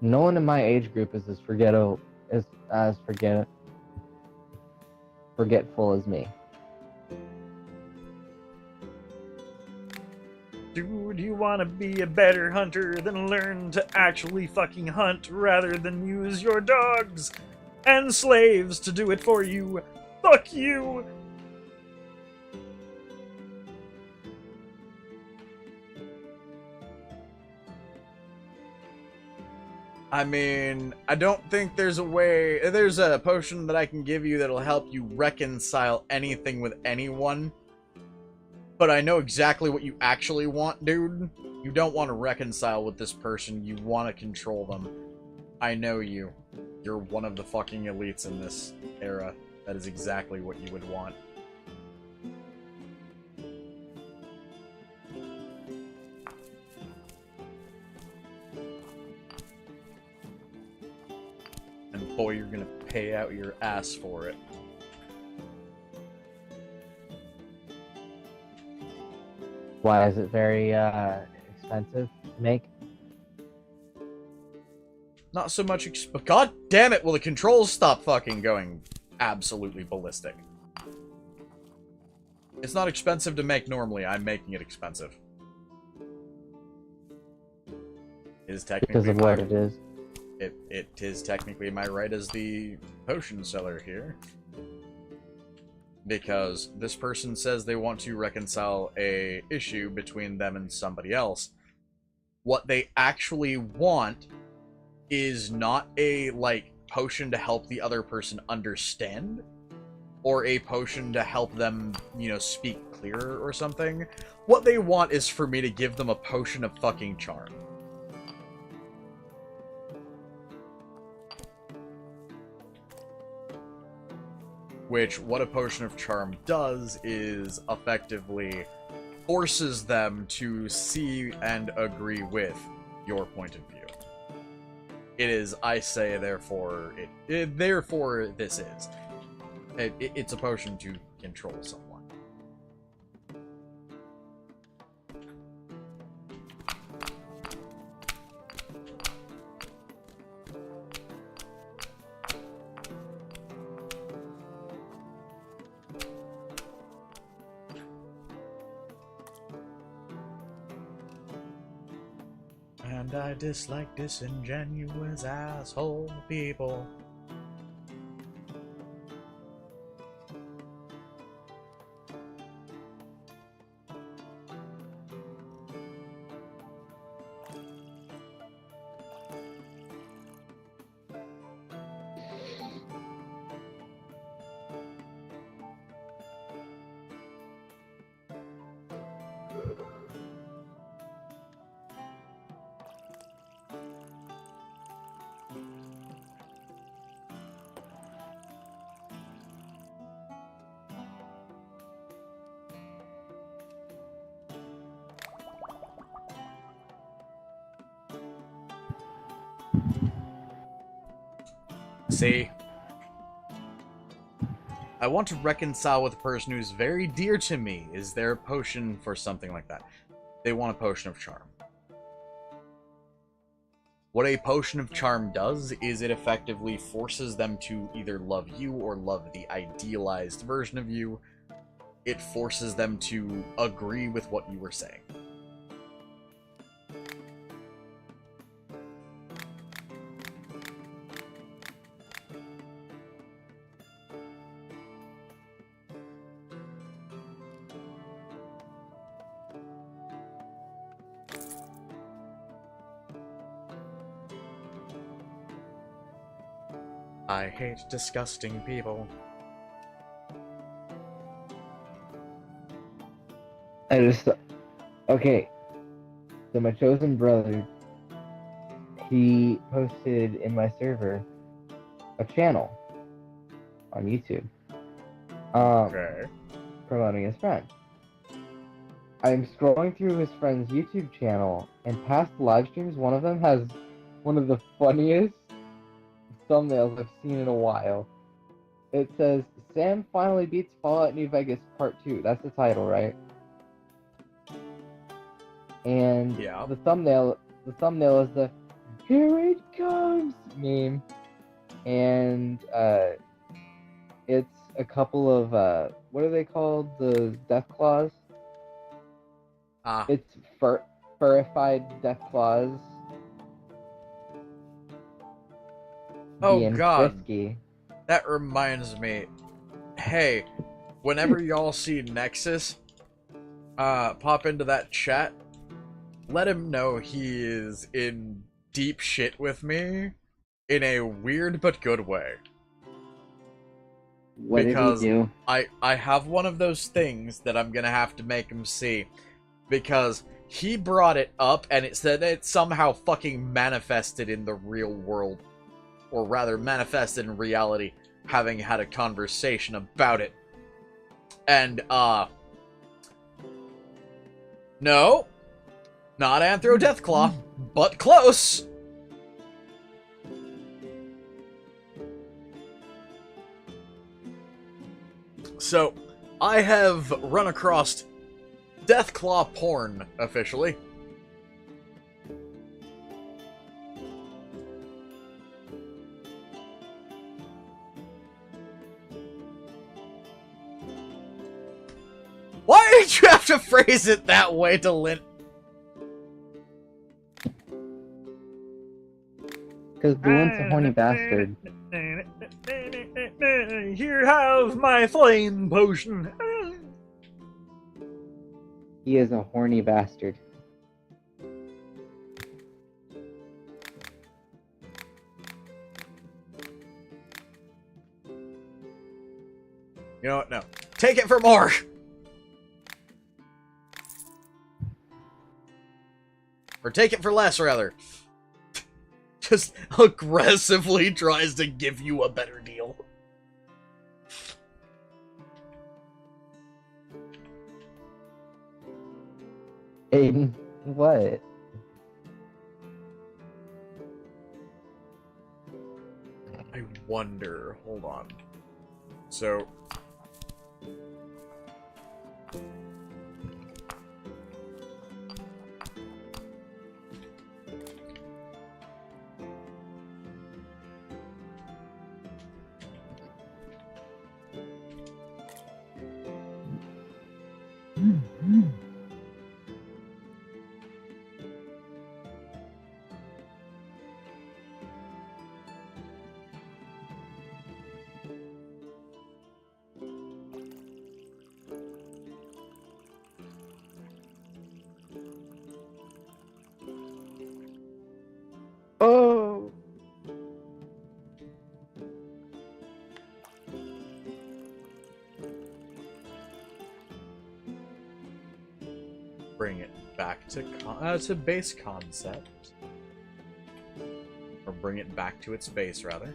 No one in my age group is as forgetful as me. Dude, you wanna be a better hunter, then learn to actually fucking hunt rather than use your dogs and slaves to do it for you. Fuck you! I mean, I don't think there's a potion that I can give you that'll help you reconcile anything with anyone. But I know exactly what you actually want, dude. You don't want to reconcile with this person, you want to control them. I know you. You're one of the fucking elites in this era. That is exactly what you would want. And boy, you're gonna pay out your ass for it. Why is it very expensive to make? Not so much but god damn it, will the controls stop fucking going absolutely ballistic? It's not expensive to make normally, I'm making it expensive. It is technically Because of what it is. It is technically my right as the potion seller here. because this person says they want to reconcile a issue between them and somebody else. What they actually want is not a, like, potion to help the other person understand, or a potion to help them, you know, speak clearer or something. What they want is for me to give them a potion of fucking charm. Which, what a potion of charm does is effectively forces them to see and agree with your point of view. It is, I say, therefore, therefore this is. It's a potion to control someone. And I dislike disingenuous asshole people. See? I want to reconcile with a person who's very dear to me. Is there a potion for something like that? They want a potion of charm. What a potion of charm does is it effectively forces them to either love you or love the idealized version of you. It forces them to agree with what you were saying. I hate disgusting people. Okay. So my chosen brother, he posted in my server a channel on YouTube. Okay. Promoting his friend. I'm scrolling through his friend's YouTube channel, and past live streams, one of them has one of the funniest thumbnails I've seen in a while. It says, Sam finally beats Fallout New Vegas Part 2. That's the title, right? And yeah. the thumbnail is the "Here it comes" meme. And it's a couple of what are they called? The death claws? It's furrified death claws. Oh god. Frisky. That reminds me. Hey, whenever y'all see Nexus pop into that chat, let him know he is in deep shit with me in a weird but good way. What because did he do? I have one of those things that I'm gonna have to make him see, because he brought it up and it said it somehow fucking manifested in the real world, or rather manifested in reality, having had a conversation about it. And no, not Anthro Deathclaw, but close. So, I have run across Deathclaw porn, officially. Why did you have to phrase it that way, Delint? Because Delint's a horny bastard. Here, have my flame potion. He is a horny bastard. You know what? No. Take it for more! Or take it for less, rather. Just aggressively tries to give you a better deal. Aiden, what? I wonder. Hold on. So... Oh! bring it back to base concept. Or bring it back to its base, rather.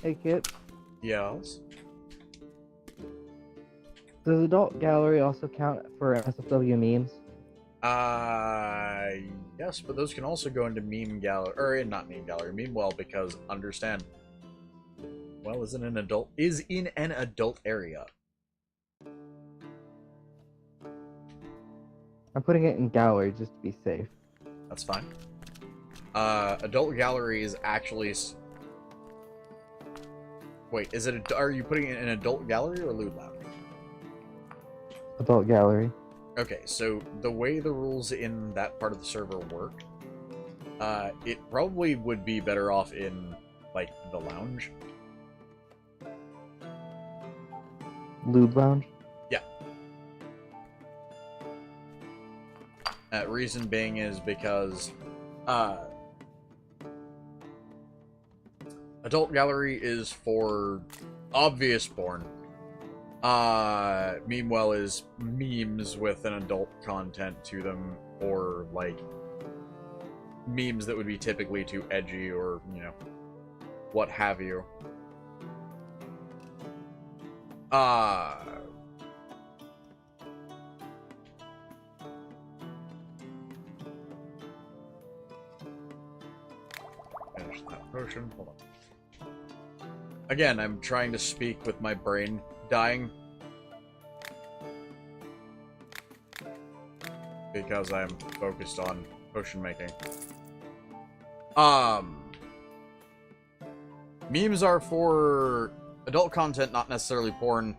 Hey, Kit. Yes. Does Adult Gallery also count for SFW memes? Yes, but those can also go into meme gallery, or not meme gallery, meme well, because understand, well, is in an adult area. I'm putting it in gallery just to be safe. That's fine. Adult gallery is actually. Wait, is it? Are you putting it in an adult gallery or lewd lounge? Adult Gallery. Okay, so the way the rules in that part of the server work, it probably would be better off in, like, the lounge. Lewd Lounge? Yeah. Reason being is because, adult gallery is for obvious porn. Meanwhile is memes with an adult content to them, or, like, memes that would be typically too edgy, or, you know, what have you. Finish that potion, hold on. Again, I'm trying to speak with my brain dying. Because I'm focused on potion making. Memes are for adult content, not necessarily porn.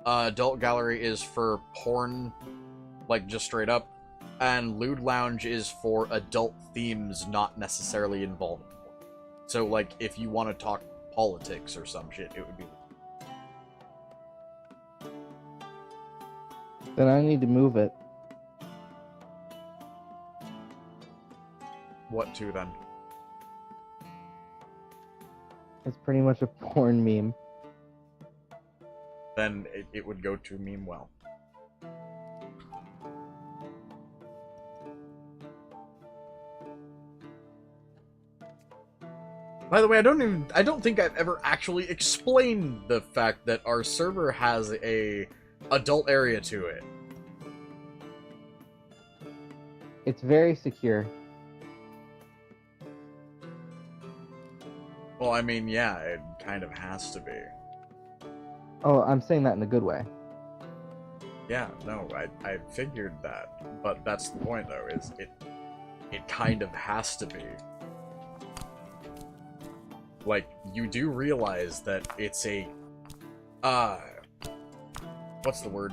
Adult gallery is for porn, like just straight up. And lewd lounge is for adult themes, not necessarily involving porn. So, like, if you want to talk politics or some shit, it would be. Then I need to move it. What to then? It's pretty much a porn meme. Then it would go to meme well. By the way, I don't think I've ever actually explained the fact that our server has a adult area to it. It's very secure. Well, I mean, yeah, it kind of has to be. Oh, I'm saying that in a good way. Yeah, no, I figured that, but that's the point though, is it kind of has to be. Like, you do realize that it's a, what's the word?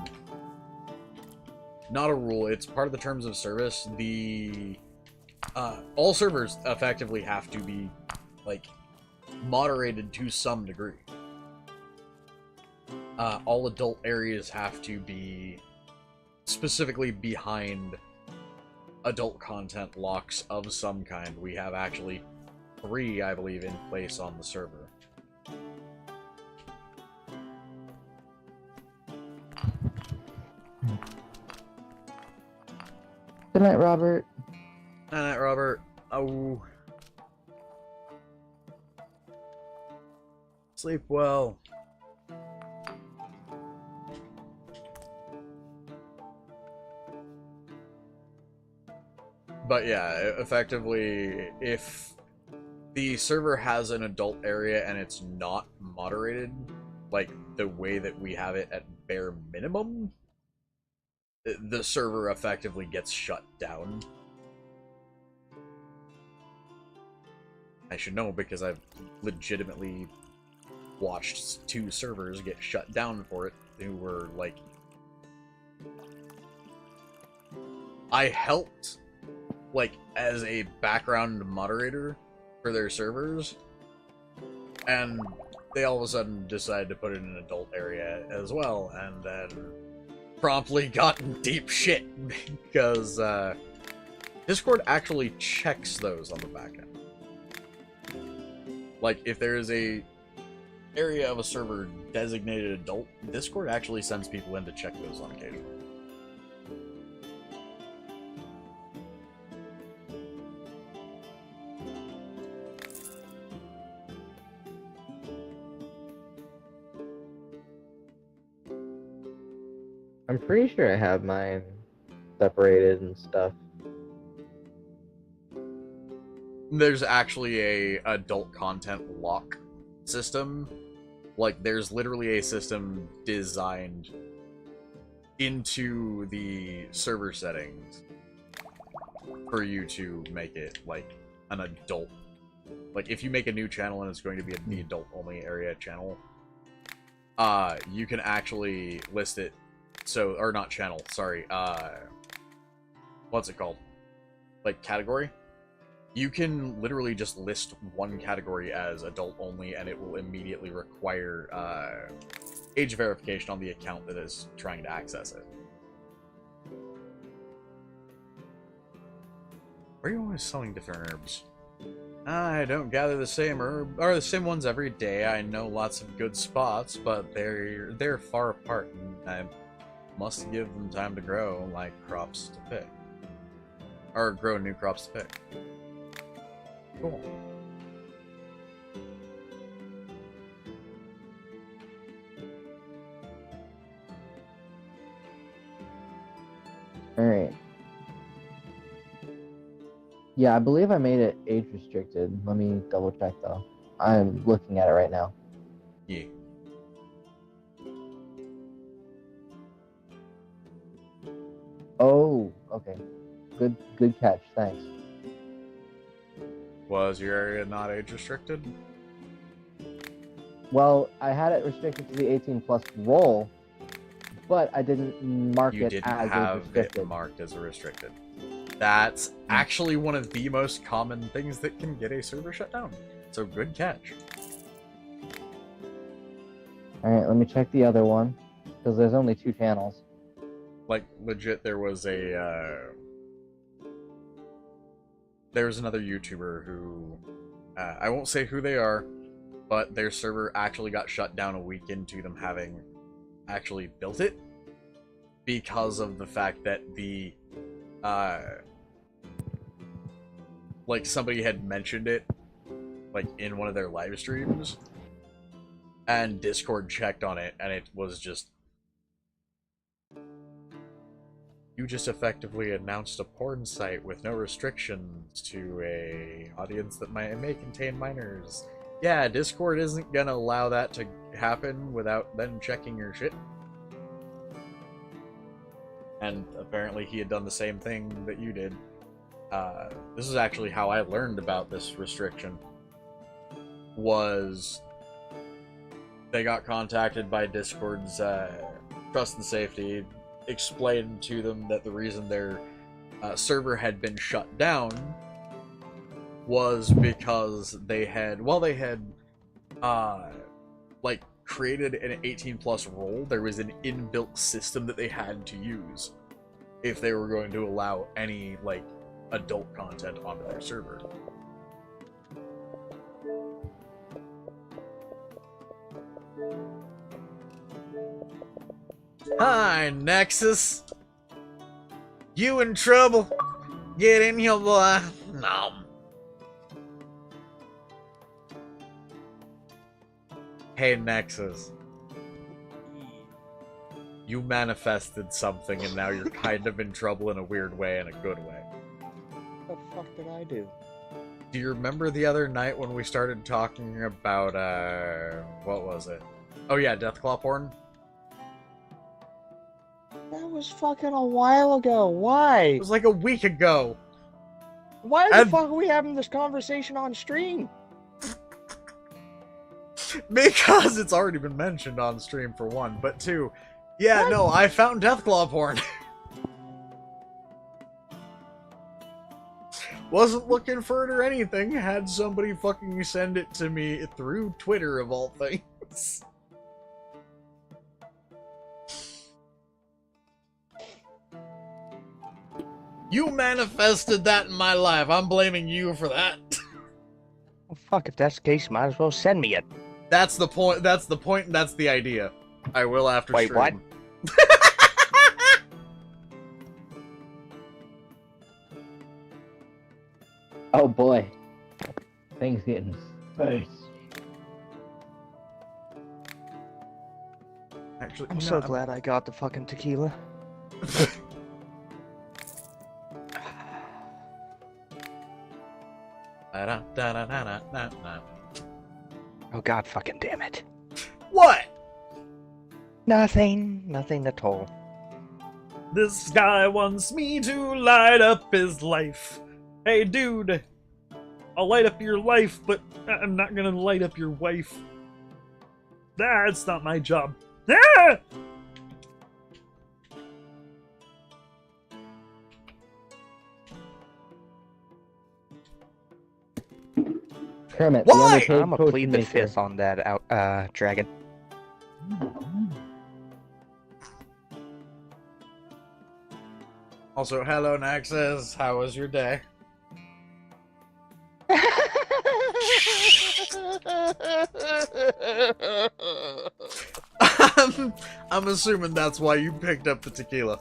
Not a rule, it's part of the terms of service. All servers effectively have to be, like, moderated to some degree. All adult areas have to be specifically behind adult content locks of some kind. We have actually 3, I believe, in place on the server. Good night, Robert. Good night, Robert. Oh. Sleep well. But yeah, effectively, if the server has an adult area and it's not moderated, like the way that we have it at bare minimum, the server effectively gets shut down. I should know because I've legitimately watched 2 servers get shut down for it who were like... I helped, like, as a background moderator for their servers, and they all of a sudden decided to put it in an adult area as well, and then promptly got in deep shit because Discord actually checks those on the back end. Like, if there is a area of a server designated adult, Discord actually sends people in to check those on occasion. I'm pretty sure I have mine separated and stuff. There's actually a adult content lock system. Like, there's literally a system designed into the server settings for you to make it, like, an adult. Like, if you make a new channel and it's going to be the adult-only area channel, you can actually list it. So, or not channel, sorry, what's it called? Like, category? You can literally just list one category as adult only, and it will immediately require age verification on the account that is trying to access it. Where are you always selling different herbs? I don't gather the same herb or the same ones every day. I know lots of good spots, but they're far apart, and I must give them time to grow, like crops to pick, or grow new crops to pick. Cool. Alright. Yeah, I believe I made it age restricted. Let me double check though. I'm looking at it right now. Yeah. Oh, okay. Good catch, thanks. Was your area not age restricted? Well, I had it restricted to the 18 plus role, but I didn't mark You it didn't as have restricted. it marked as a restricted. That's actually one of the most common things that can get a server shut down. So good catch. Alright, let me check the other one, because there's only 2 channels. Like, legit, there was another YouTuber who, I won't say who they are, but their server actually got shut down a week into them having actually built it, because of the fact that the, like, somebody had mentioned it, like, in one of their live streams, and Discord checked on it, and it was just... You just effectively announced a porn site with no restrictions to a audience that may contain minors. Yeah, Discord isn't gonna allow that to happen without them checking your shit. and apparently he had done the same thing that you did. This is actually how I learned about this restriction. Was they got contacted by Discord's Trust and Safety, explained to them that the reason their server had been shut down was because they had, like, created an 18+ role. There was an inbuilt system that they had to use if they were going to allow any, like, adult content onto their server. Hi, Nexus. You in trouble? Get in here, boy. Nom. Hey, Nexus. You manifested something and now you're kind of in trouble in a weird way and a good way. What the fuck did I do? Do you remember the other night when we started talking about, what was it? Oh yeah, Deathclaw porn? That was fucking a while ago. Why? It was like a week ago. Why the fuck are we having this conversation on stream? Because it's already been mentioned on stream, for one, but two, yeah, What? no, I found Deathclaw porn. Wasn't looking for it or anything, had somebody fucking send it to me through Twitter, of all things. You manifested that in my life. I'm blaming you for that. Well, fuck, if that's the case, might as well send me it. That's the point. That's the point. And that's the idea. I will after Wait, stream. what? Oh boy. Things getting spicy. Actually, I'm no, so glad I got the fucking tequila. Oh god fucking damn it. What? Nothing at all. This guy wants me to light up his life. Hey, dude. I'll light up your life, but I'm not gonna light up your wife. That's not my job. Ah! Kermit, Why? the underpaid I'm gonna potion plead the maker. fifth on that dragon. Also, hello, Nexus. How was your day? I'm assuming that's why you picked up the tequila.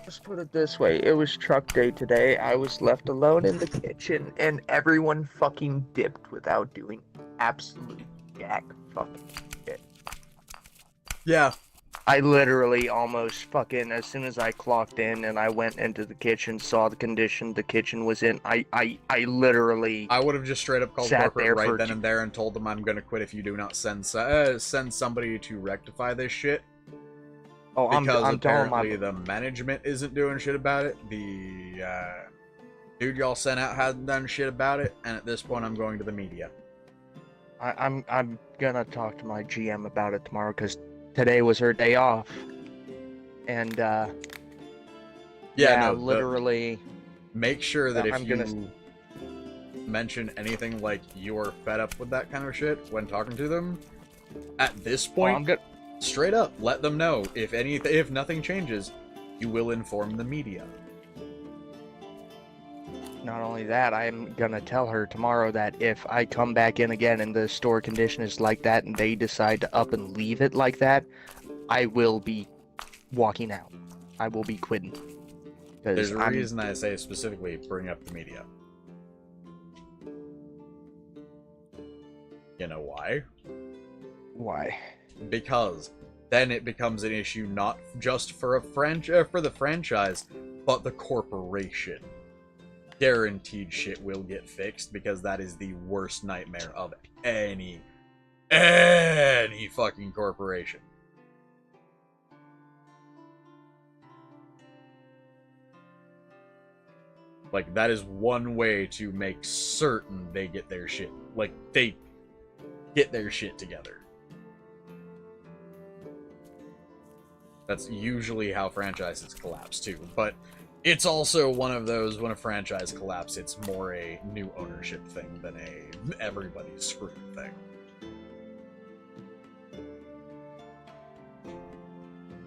Let's put it this way, it was truck day today, I was left alone in the kitchen, and everyone fucking dipped without doing absolute jack fucking shit. Yeah. I literally almost fucking, as soon as I clocked in and I went into the kitchen, saw the condition the kitchen was in, I literally... I would have just straight up called Sat corporate there right for then and there and told them I'm gonna quit if you do not send somebody to rectify this shit. Oh, Because I'm telling apparently my... the management isn't doing shit about it. The dude y'all sent out hasn't done shit about it, and at this point I'm going to the media. I'm gonna talk to my GM about it tomorrow, because today was her day off. And, Yeah, no, literally... Make sure that if I'm you gonna- mention anything like you are fed up with that kind of shit when talking to them, at this point, I'm gonna... straight up, let them know. If nothing changes, you will inform the media. Not only that, I'm gonna tell her tomorrow that if I come back in again and the store condition is like that and they decide to up and leave it like that, I will be walking out. I will be quitting. There's a reason I say specifically bring up the media. You know why? Why? Because then it becomes an issue not just for for the franchise, but the corporation. Guaranteed shit will get fixed, because that is the worst nightmare of any fucking corporation. Like, that is one way to make certain they get their shit. Like, they get their shit together. That's usually how franchises collapse, too. But it's also one of those, when a franchise collapses, it's more a new ownership thing than a everybody's screwed thing.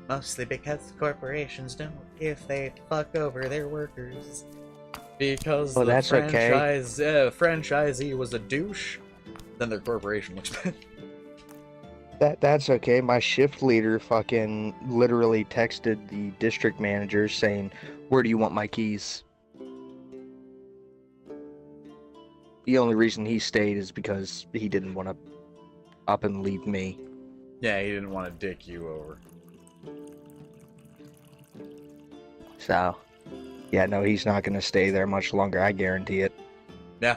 Mostly because corporations don't if they fuck over their workers. Because the that's franchisee was a douche, then their corporation looks bad. That's okay. My shift leader fucking literally texted the district manager saying, "Where do you want my keys?" The only reason he stayed is because he didn't want to up and leave me. Yeah, he didn't want to dick you over. So, yeah, no, he's not going to stay there much longer, I guarantee it. Yeah.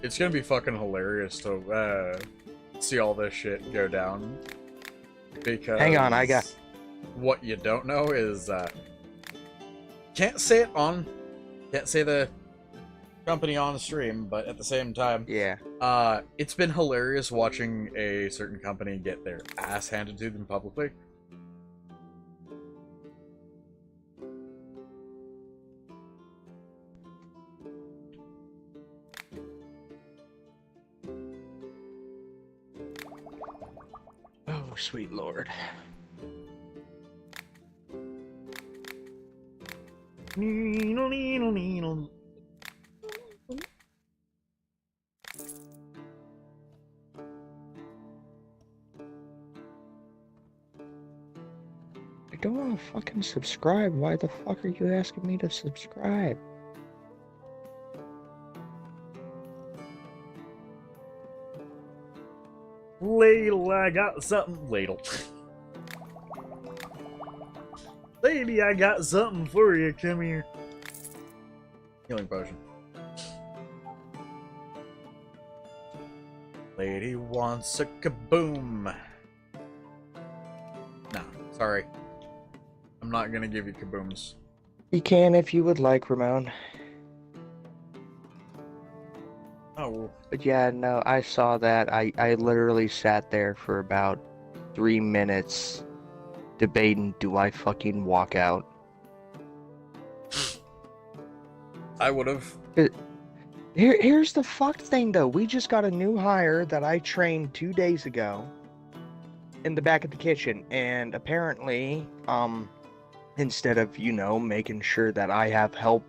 It's gonna be fucking hilarious to see all this shit go down. Because hang on, I got... What you don't know is can't say the company on stream, but at the same time, Yeah. it's been hilarious watching a certain company get their ass handed to them publicly. Oh, sweet lord. I don't want to fucking subscribe. Why the fuck are you asking me to subscribe? Ladle, I got something. Ladle. Lady, I got something for you. Come here. Healing potion. Lady wants a kaboom. No, sorry. I'm not gonna give you kabooms. You can if you would like, Ramon. Oh. But yeah, no, I saw that. I literally sat there for about 3 minutes debating, do I fucking walk out? I would've. Here's the fucked thing, though. We just got a new hire that I trained 2 days ago in the back of the kitchen, and apparently, instead of, making sure that I have help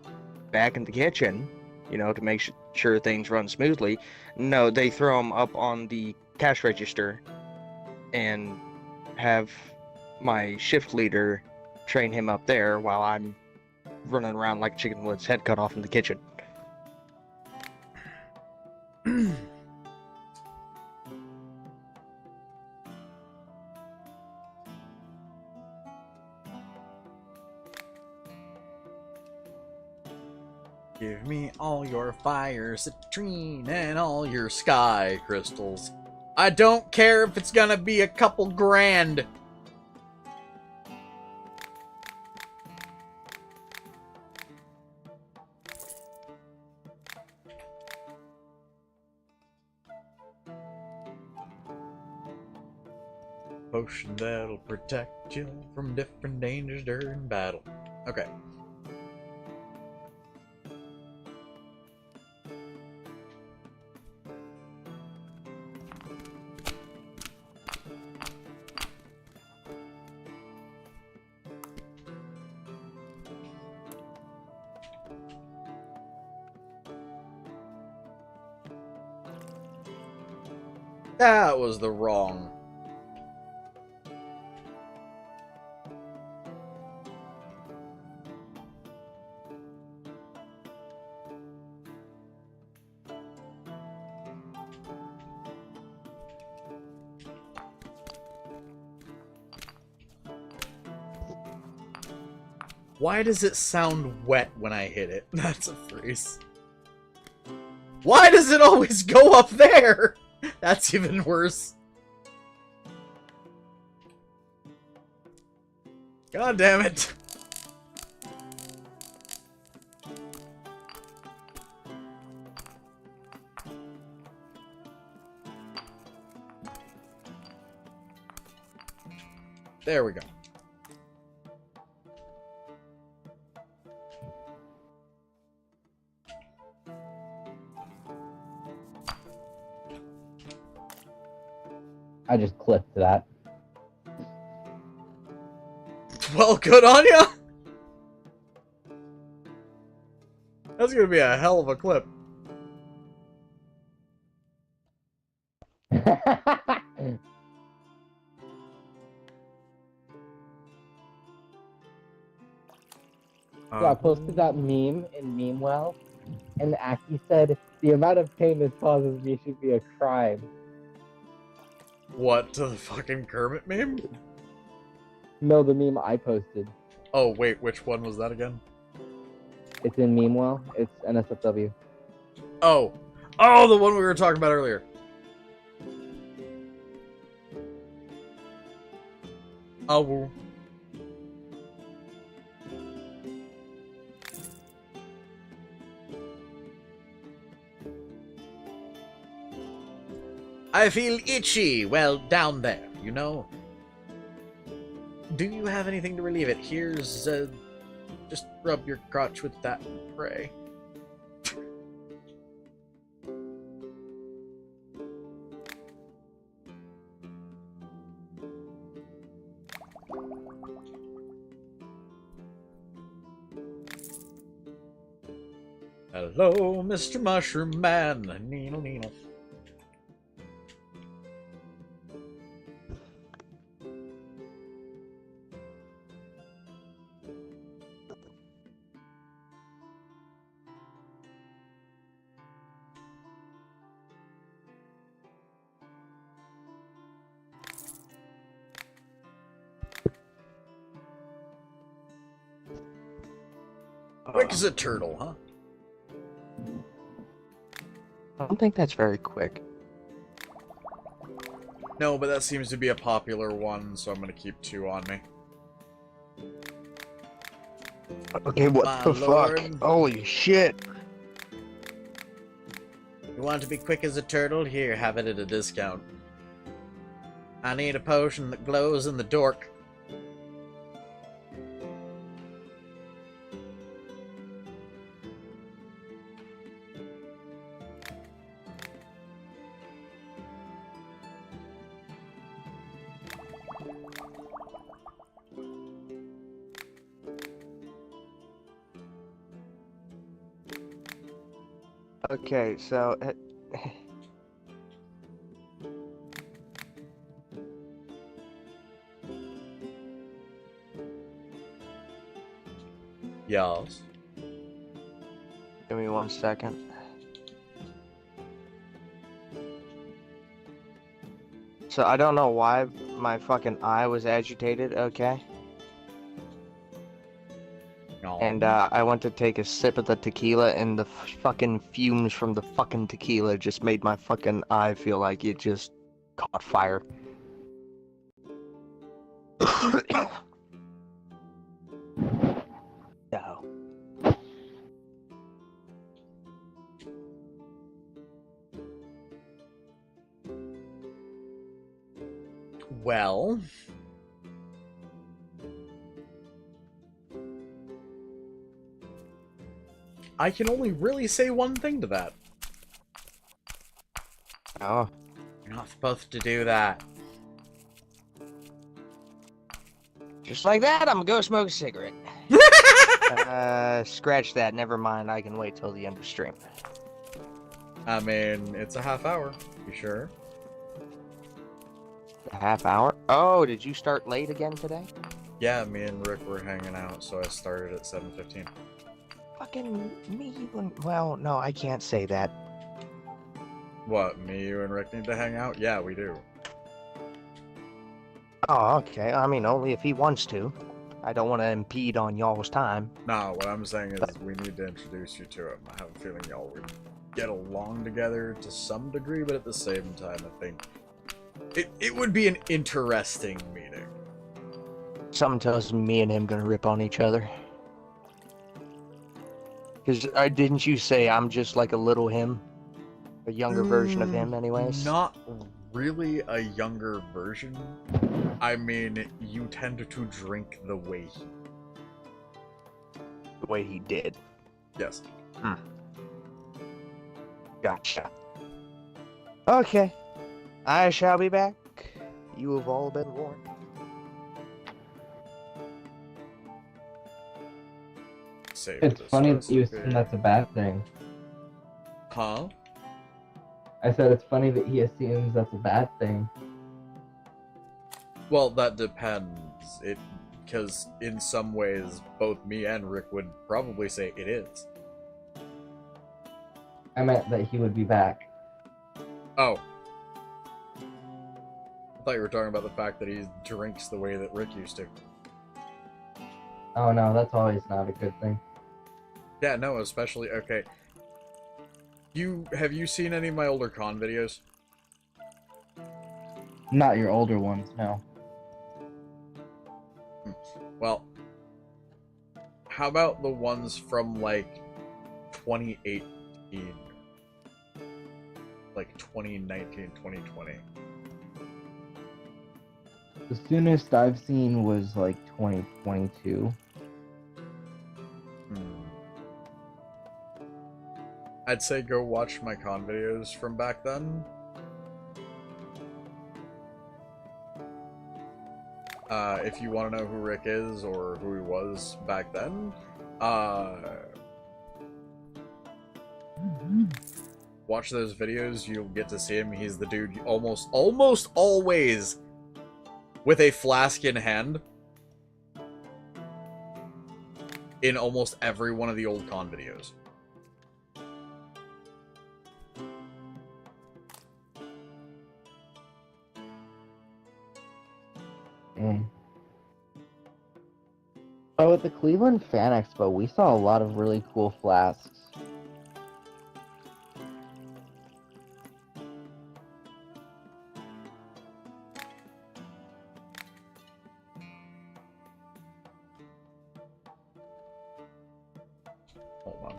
back in the kitchen, to make sure things run smoothly, no, they throw them up on the cash register and have my shift leader train him up there while I'm running around like a chicken with its head cut off in the kitchen. Give me all your fire citrine and all your sky crystals. I don't care if it's gonna be a couple grand. Potion that'll protect you from different dangers during battle. Okay. That was the wrong. Why does it sound wet when I hit it? That's a phrase. Why does it always go up there? That's even worse. God damn it. There we go. I just clipped that. Well, good on ya! That's gonna be a hell of a clip. So I posted that meme in Memewell, and Aki said, the amount of pain this causes me should be a crime. What, to the fucking Kermit meme? No, the meme I posted. Oh, wait, which one was that again? It's in Memewell. It's NSFW. Oh. Oh, the one we were talking about earlier. Oh, well. I feel itchy. Well, down there, you know. Do you have anything to relieve it? Here's, just rub your crotch with that and pray. Hello, Mr. Mushroom Man. Needle, needle. Quick as a turtle, huh? I don't think that's very quick. No, but that seems to be a popular one, so I'm gonna keep 2 on me. Okay, what My the lord. fuck? Holy shit. You want to be quick as a turtle? Here, have it at a discount. I need a potion that glows in the dork. Okay, so... Yes. Give me 1 second. So I don't know why my fucking eye was agitated, okay? No. And I went to take a sip of the tequila, and the fucking fumes from the fucking tequila just made my fucking eye feel like it just caught fire. So. Well... I can only really say one thing to that. Oh. You're not supposed to do that. Just like that, I'm gonna go smoke a cigarette. Scratch that. Never mind. I can wait till the end of stream. I mean, it's a half hour. You sure? A half hour? Oh, did you start late again today? Yeah, me and Rick were hanging out, so I started at 7:15. Fucking me and... Well, no, I can't say that. What, me, you, and Rick need to hang out? Yeah, we do. Oh, okay. I mean, only if he wants to. I don't want to impede on y'all's time. No, what I'm saying is we need to introduce you to him. I have a feeling y'all would get along together to some degree, but at the same time, I think it would be an interesting meeting. Something tells me and him gonna rip on each other. Because didn't you say I'm just like a little him? A younger version of him, anyways? Not really a younger version. I mean, you tend to drink the way he... The way he did. Yes. Gotcha. Okay. I shall be back. You have all been warned. Save It's this funny that you recipe. assume that's a bad thing. Huh? I said it's funny that he assumes that's a bad thing. Well, that depends. Because in some ways, both me and Rick would probably say it is. I meant that he would be back. Oh. I thought you were talking about the fact that he drinks the way that Rick used to. Oh no, that's always not a good thing. Yeah, no, especially... Okay. Have you seen any of my older con videos? Not your older ones, no. Well, how about the ones from, like, 2018? Like, 2019, 2020? The soonest I've seen was like 2022. I'd say go watch my con videos from back then. If you want to know who Rick is or who he was back then, watch those videos. You'll get to see him. He's the dude almost always with a flask in hand in almost every one of the old con videos. Oh, at the Cleveland Fan Expo, we saw a lot of really cool flasks. Hold on.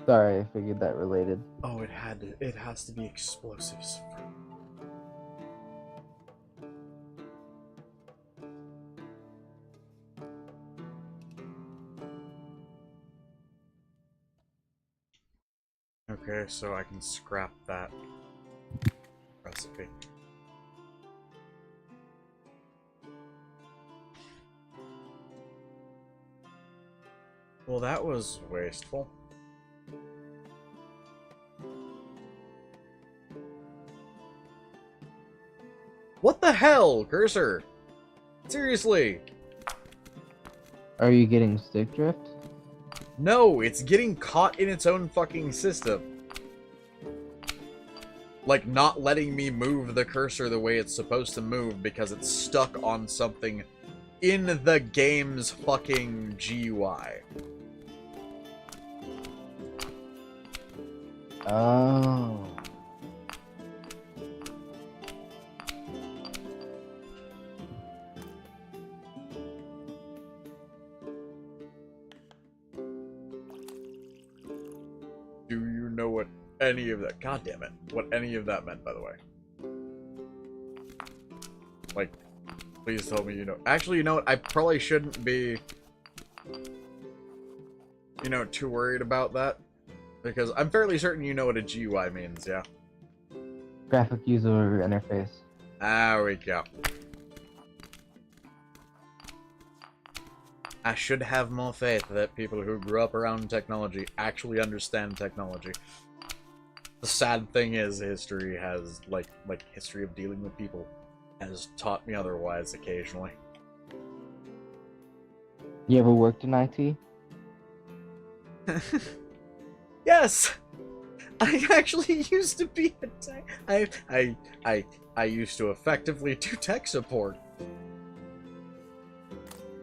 Sorry, I figured that related. Oh, it has to be explosives. Okay, so I can scrap that recipe. Well, that was wasteful. What the hell, cursor? Seriously? Are you getting stick drift? No, it's getting caught in its own fucking system. Like, not letting me move the cursor the way it's supposed to move because it's stuck on something in the game's fucking GUI. Oh. Do you know what any of that... God damn it. What any of that meant, by the way. Like, please tell me you know... Actually, you know what? I probably shouldn't be... You know, too worried about that. Because I'm fairly certain you know what a GUI means, yeah? Graphic user interface. There we go. I should have more faith that people who grew up around technology actually understand technology. The sad thing is, history has, like history of dealing with people has taught me otherwise occasionally. You ever worked in IT? Yes! I actually used to be a tech... I used to effectively do tech support.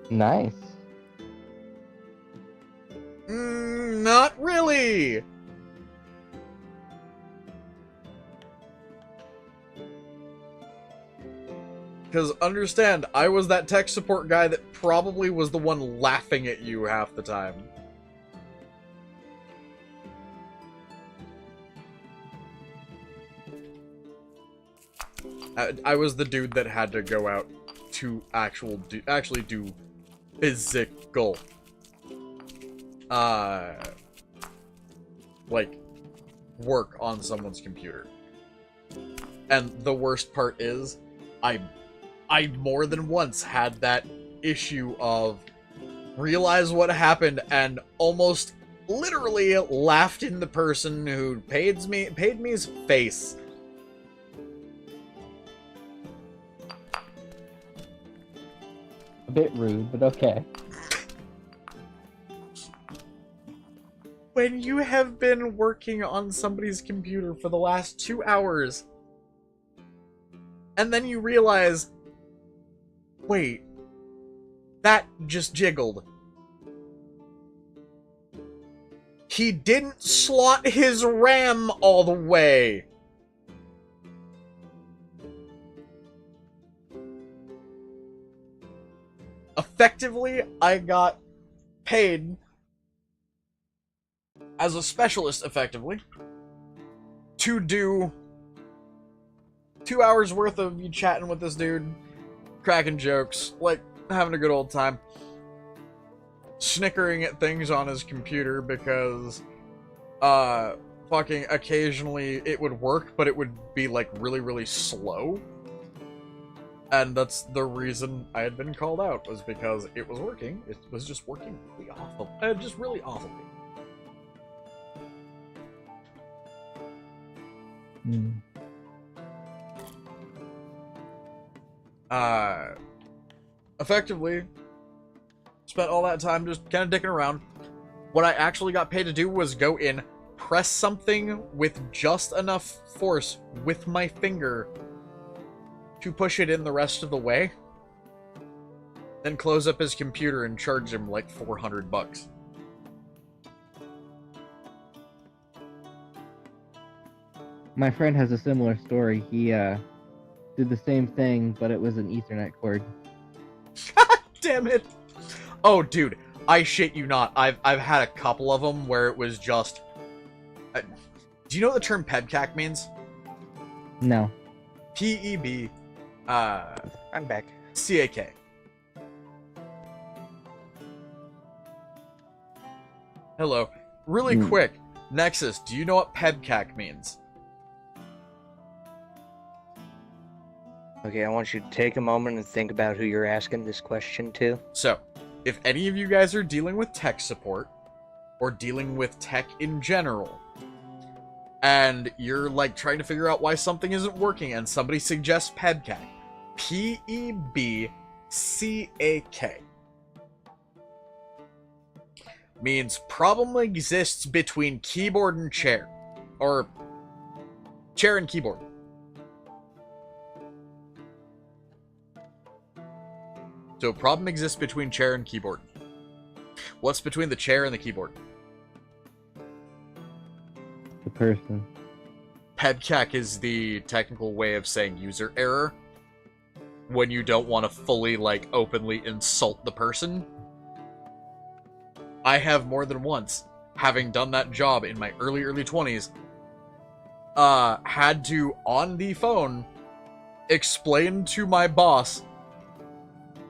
Nice. Not really! Because understand, I was that tech support guy that probably was the one laughing at you half the time. I was the dude that had to go out to actually do physical, like, work on someone's computer. And the worst part is, I more than once had that issue of realize what happened and almost literally laughed in the person who paid me's face. A bit rude, but okay. When you have been working on somebody's computer for the last 2 hours, and then you realize, wait, that just jiggled. He didn't slot his RAM all the way. Effectively, I got paid as a specialist, effectively, to do 2 hours worth of you chatting with this dude, cracking jokes, like, having a good old time, snickering at things on his computer because, fucking occasionally it would work, but it would be, like, really, really slow. And that's the reason I had been called out, was because it was working. It was just working really awful. Just really awfully. Effectively, spent all that time just kind of dicking around. What I actually got paid to do was go in, press something with just enough force with my finger to push it in the rest of the way, then close up his computer and charge him like $400. My friend has a similar story. He did the same thing, but it was an Ethernet cord. Damn it! Oh, dude, I shit you not. I've had a couple of them where it was just. Do you know what the term PEBCAC means? No. PEB. I'm back. CAK. Hello. Really quick, Nexus, do you know what PEBCAC means? Okay, I want you to take a moment and think about who you're asking this question to. So, if any of you guys are dealing with tech support, or dealing with tech in general, and you're like trying to figure out why something isn't working, and somebody suggests PEBCAC, PEBCAK, means problem exists between keyboard and chair, or chair and keyboard. So, problem exists between chair and keyboard. What's between the chair and the keyboard? The person. PEBCAC is the technical way of saying user error. When you don't want to fully, like, openly insult the person. I have more than once, having done that job in my early 20s, had to, on the phone, explain to my boss,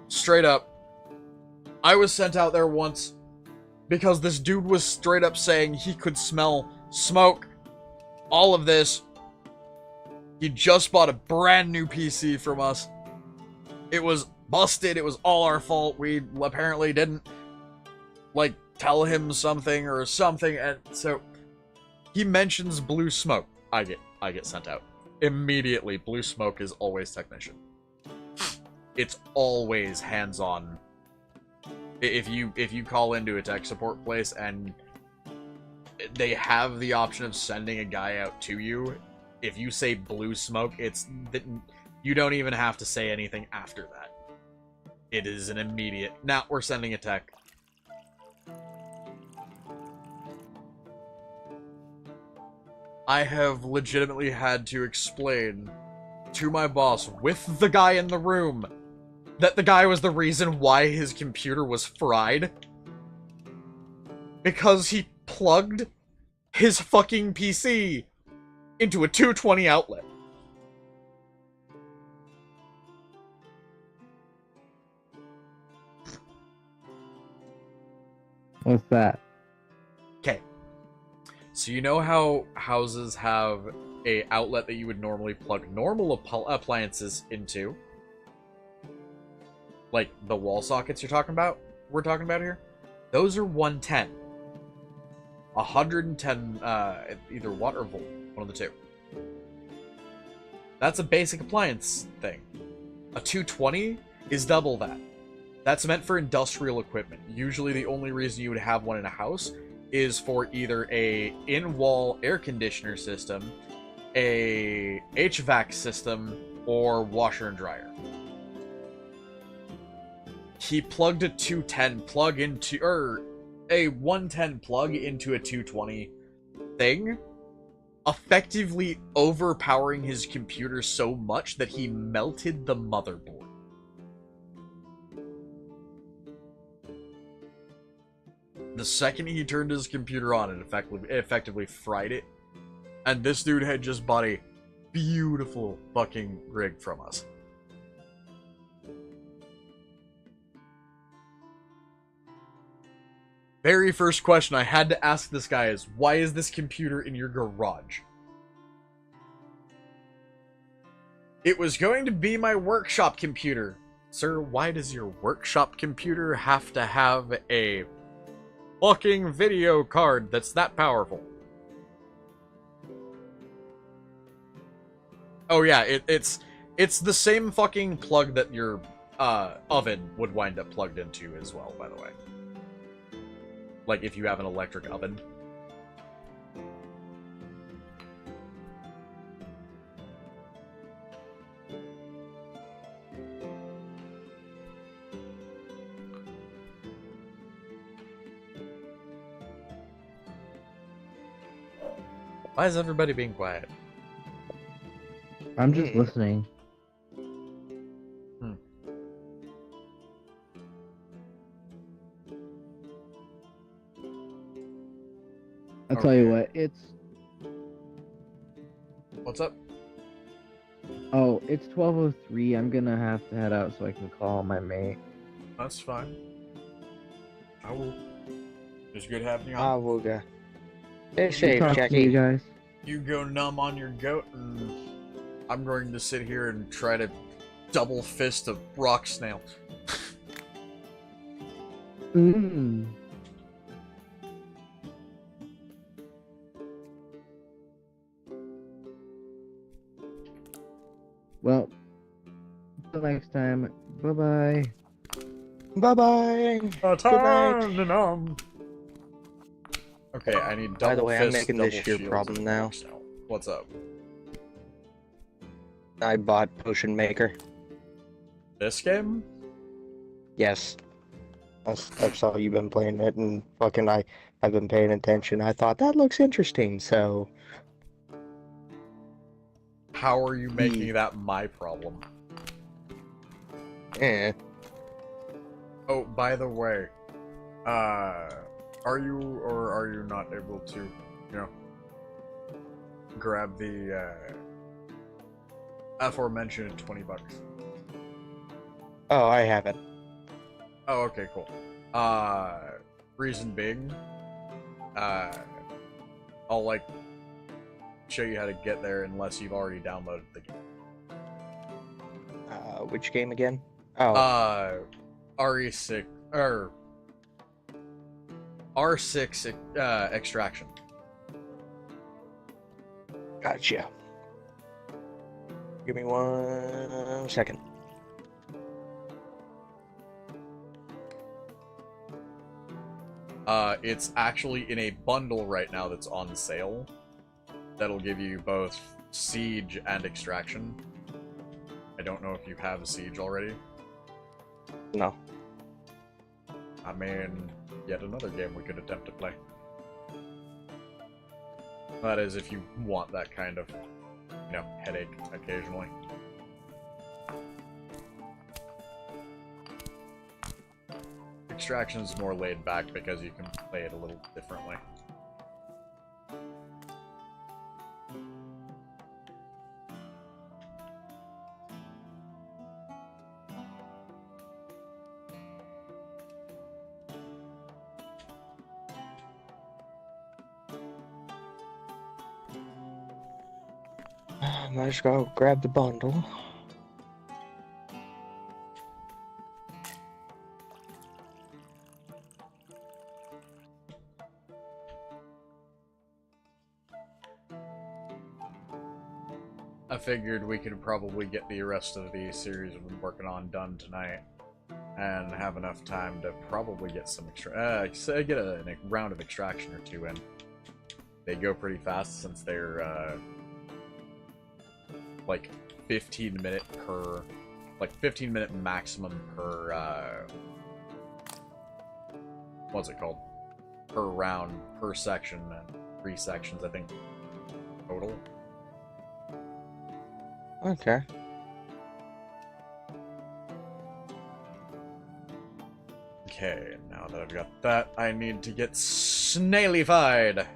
straight up, I was sent out there once because this dude was straight up saying he could smell smoke, all of this. He just bought a brand new PC from us. It was busted. It was all our fault. We apparently didn't, like, tell him something or something. And so he mentions blue smoke. I get sent out immediately. Blue smoke is always technician. It's always hands-on. If you call into a tech support place and they have the option of sending a guy out to you, if you say blue smoke, you don't even have to say anything after that. It is an immediate, now we're sending a tech. I have legitimately had to explain to my boss with the guy in the room that the guy was the reason why his computer was fried. Because he plugged his fucking PC into a 220 outlet. What's that? Okay. So you know how houses have a outlet that you would normally plug normal appliances into? Like the wall sockets we're talking about here? Those are 110. 110 either watt or volt, one of the two. That's a basic appliance thing. A 220 is double that. That's meant for industrial equipment. Usually the only reason you would have one in a house is for either a in-wall air conditioner system, a HVAC system, or washer and dryer. He plugged a 210 plug into, or a 110 plug into a 220 thing, effectively overpowering his computer so much that he melted the motherboard. The second he turned his computer on, it effectively fried it. And this dude had just bought a beautiful fucking rig from us. Very first question I had to ask this guy is, why is this computer in your garage? It was going to be my workshop computer. Sir, why does your workshop computer have to have a fucking video card that's that powerful? Oh yeah, it's the same fucking plug that your oven would wind up plugged into as well, by the way. Like if you have an electric oven. Why is everybody being quiet? I'm just listening. I'll tell you what, it's... What's up? Oh, it's 12:03. I'm gonna have to head out so I can call my mate. That's fine. I will. It's good having you on. I will go. Stay Good safe, talking to you Jackie. guys. You go numb on your goat, and I'm going to sit here and try to double fist a rock snail. Mmm. Well, until next time, bye-bye. Bye-bye. Okay, I need double By the way, I'm fist, making double this your shields, problem and now. rock snail. What's up? I bought Potion Maker. This game? Yes. I saw you've been playing it, and fucking I've been paying attention. I thought that looks interesting, so... How are you making that my problem? Eh. Oh, by the way, are you or are you not able to, you know, grab the aforementioned $20? Oh, I haven't. Oh, okay, cool. Reason being, I'll like show you how to get there unless you've already downloaded the game. Which game again? Oh. RE6 or R6 extraction. Gotcha. Give me 1 second. It's actually in a bundle right now that's on sale. That'll give you both Siege and Extraction. I don't know if you have a Siege already. No. I mean, yet another game we could attempt to play. That is, if you want that kind of, you know, headache occasionally. Extraction is more laid back because you can play it a little differently. Might just go grab the bundle. I figured we could probably get the rest of the series we've been working on done tonight, and have enough time to probably get some get a round of extraction or two in. They go pretty fast since they're like 15 minute maximum per what's it called? Per round, per section, and 3 sections I think total. Okay. Okay, now that I've got that, I need to get snailified.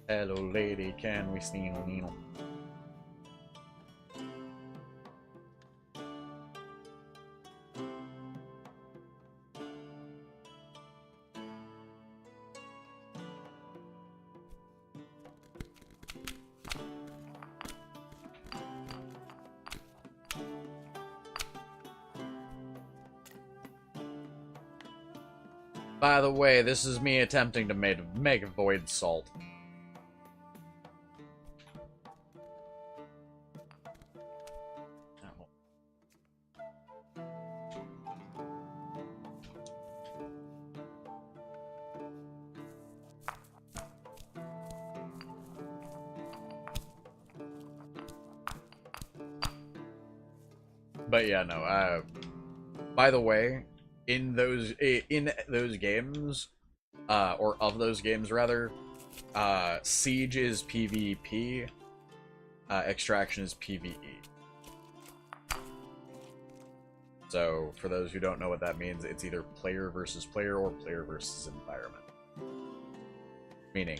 Hello, lady, can we snail needle? By the way, this is me attempting to make void salt. But yeah, no. By the way, in those games, or of those games rather, Siege is PvP, Extraction is PvE. So for those who don't know what that means, it's either player versus player or player versus environment, meaning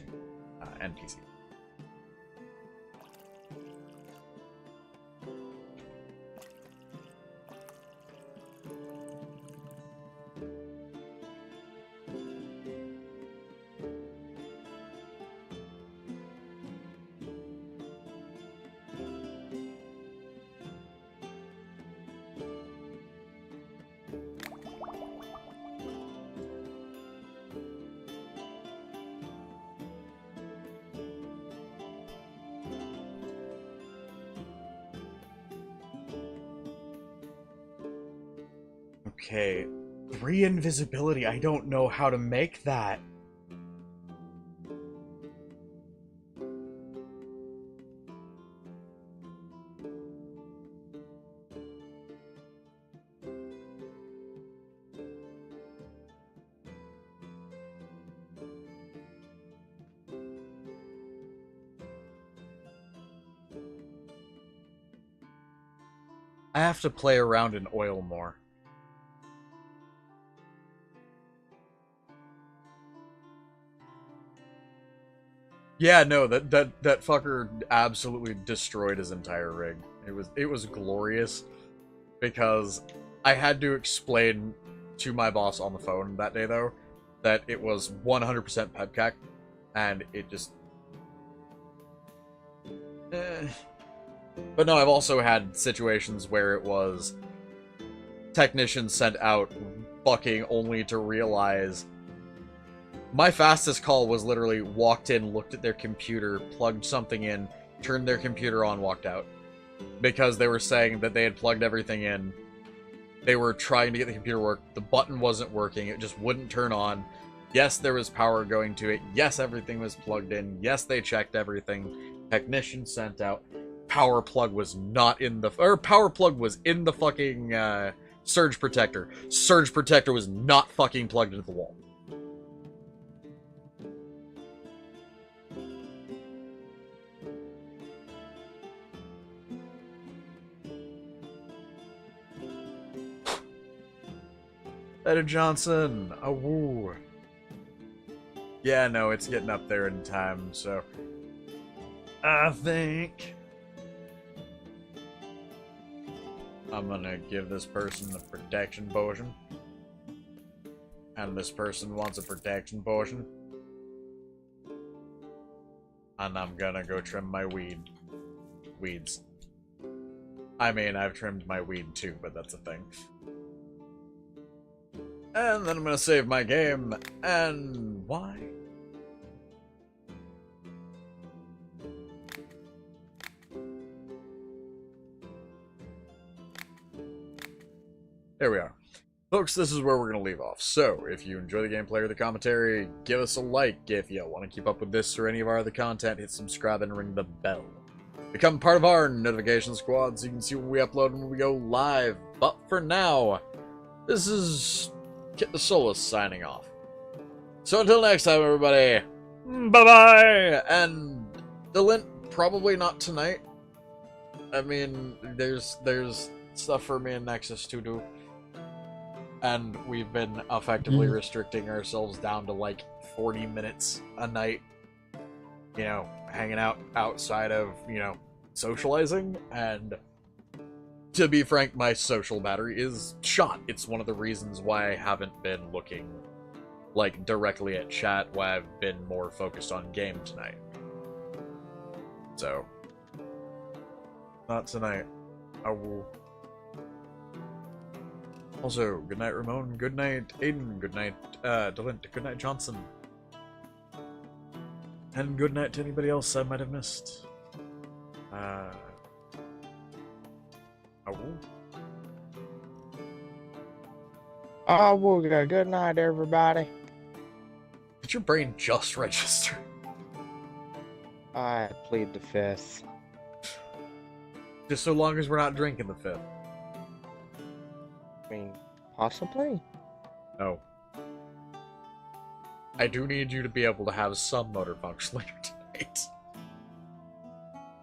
NPC. Okay, 3 invisibility. I don't know how to make that. I have to play around in oil more. Yeah, no, that fucker absolutely destroyed his entire rig. It was glorious because I had to explain to my boss on the phone that day though that it was 100% pepcac, and it just But no, I've also had situations where it was technicians sent out fucking only to realize my fastest call was literally walked in, looked at their computer, plugged something in, turned their computer on, walked out. Because they were saying that they had plugged everything in. They were trying to get the computer to work. The button wasn't working. It just wouldn't turn on. Yes, there was power going to it. Yes, everything was plugged in. Yes, they checked everything. Technician sent out. Power plug was not in the... Or power plug was in the fucking surge protector. Surge protector was not fucking plugged into the wall. Better Johnson. Oh, woo. Yeah, no, it's getting up there in time, so I think I'm gonna give this person a protection potion. And this person wants a protection potion. And I'm gonna go trim my weeds. I mean, I've trimmed my weed too, but that's a thing. And then I'm gonna save my game. And why? There we are. Folks, this is where we're going to leave off. So, if you enjoy the gameplay or the commentary, give us a like. If you want to keep up with this or any of our other content, hit subscribe and ring the bell. Become part of our notification squad so you can see when we upload and when we go live. But for now, this is Kitthesoulless signing off. So until next time, everybody, bye-bye! And Dylan, probably not tonight. I mean, there's stuff for me and Nexus to do. And we've been effectively restricting ourselves down to like 40 minutes a night, you know, hanging out outside of, you know, socializing. And to be frank, my social battery is shot. It's one of the reasons why I haven't been looking like directly at chat, why I've been more focused on game tonight. So, not tonight. I will. Also, good night, Ramon. Good night, Aiden. Good night, Delint. Good night, Johnson. And good night to anybody else I might have missed. Oh, good night, everybody. Did your brain just register? I plead the fifth. Just so long as we're not drinking the fifth. I mean, possibly. No. I do need you to be able to have some motor function later tonight.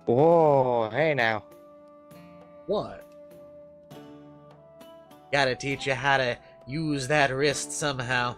Whoa, hey now. What? Gotta teach you how to use that wrist somehow.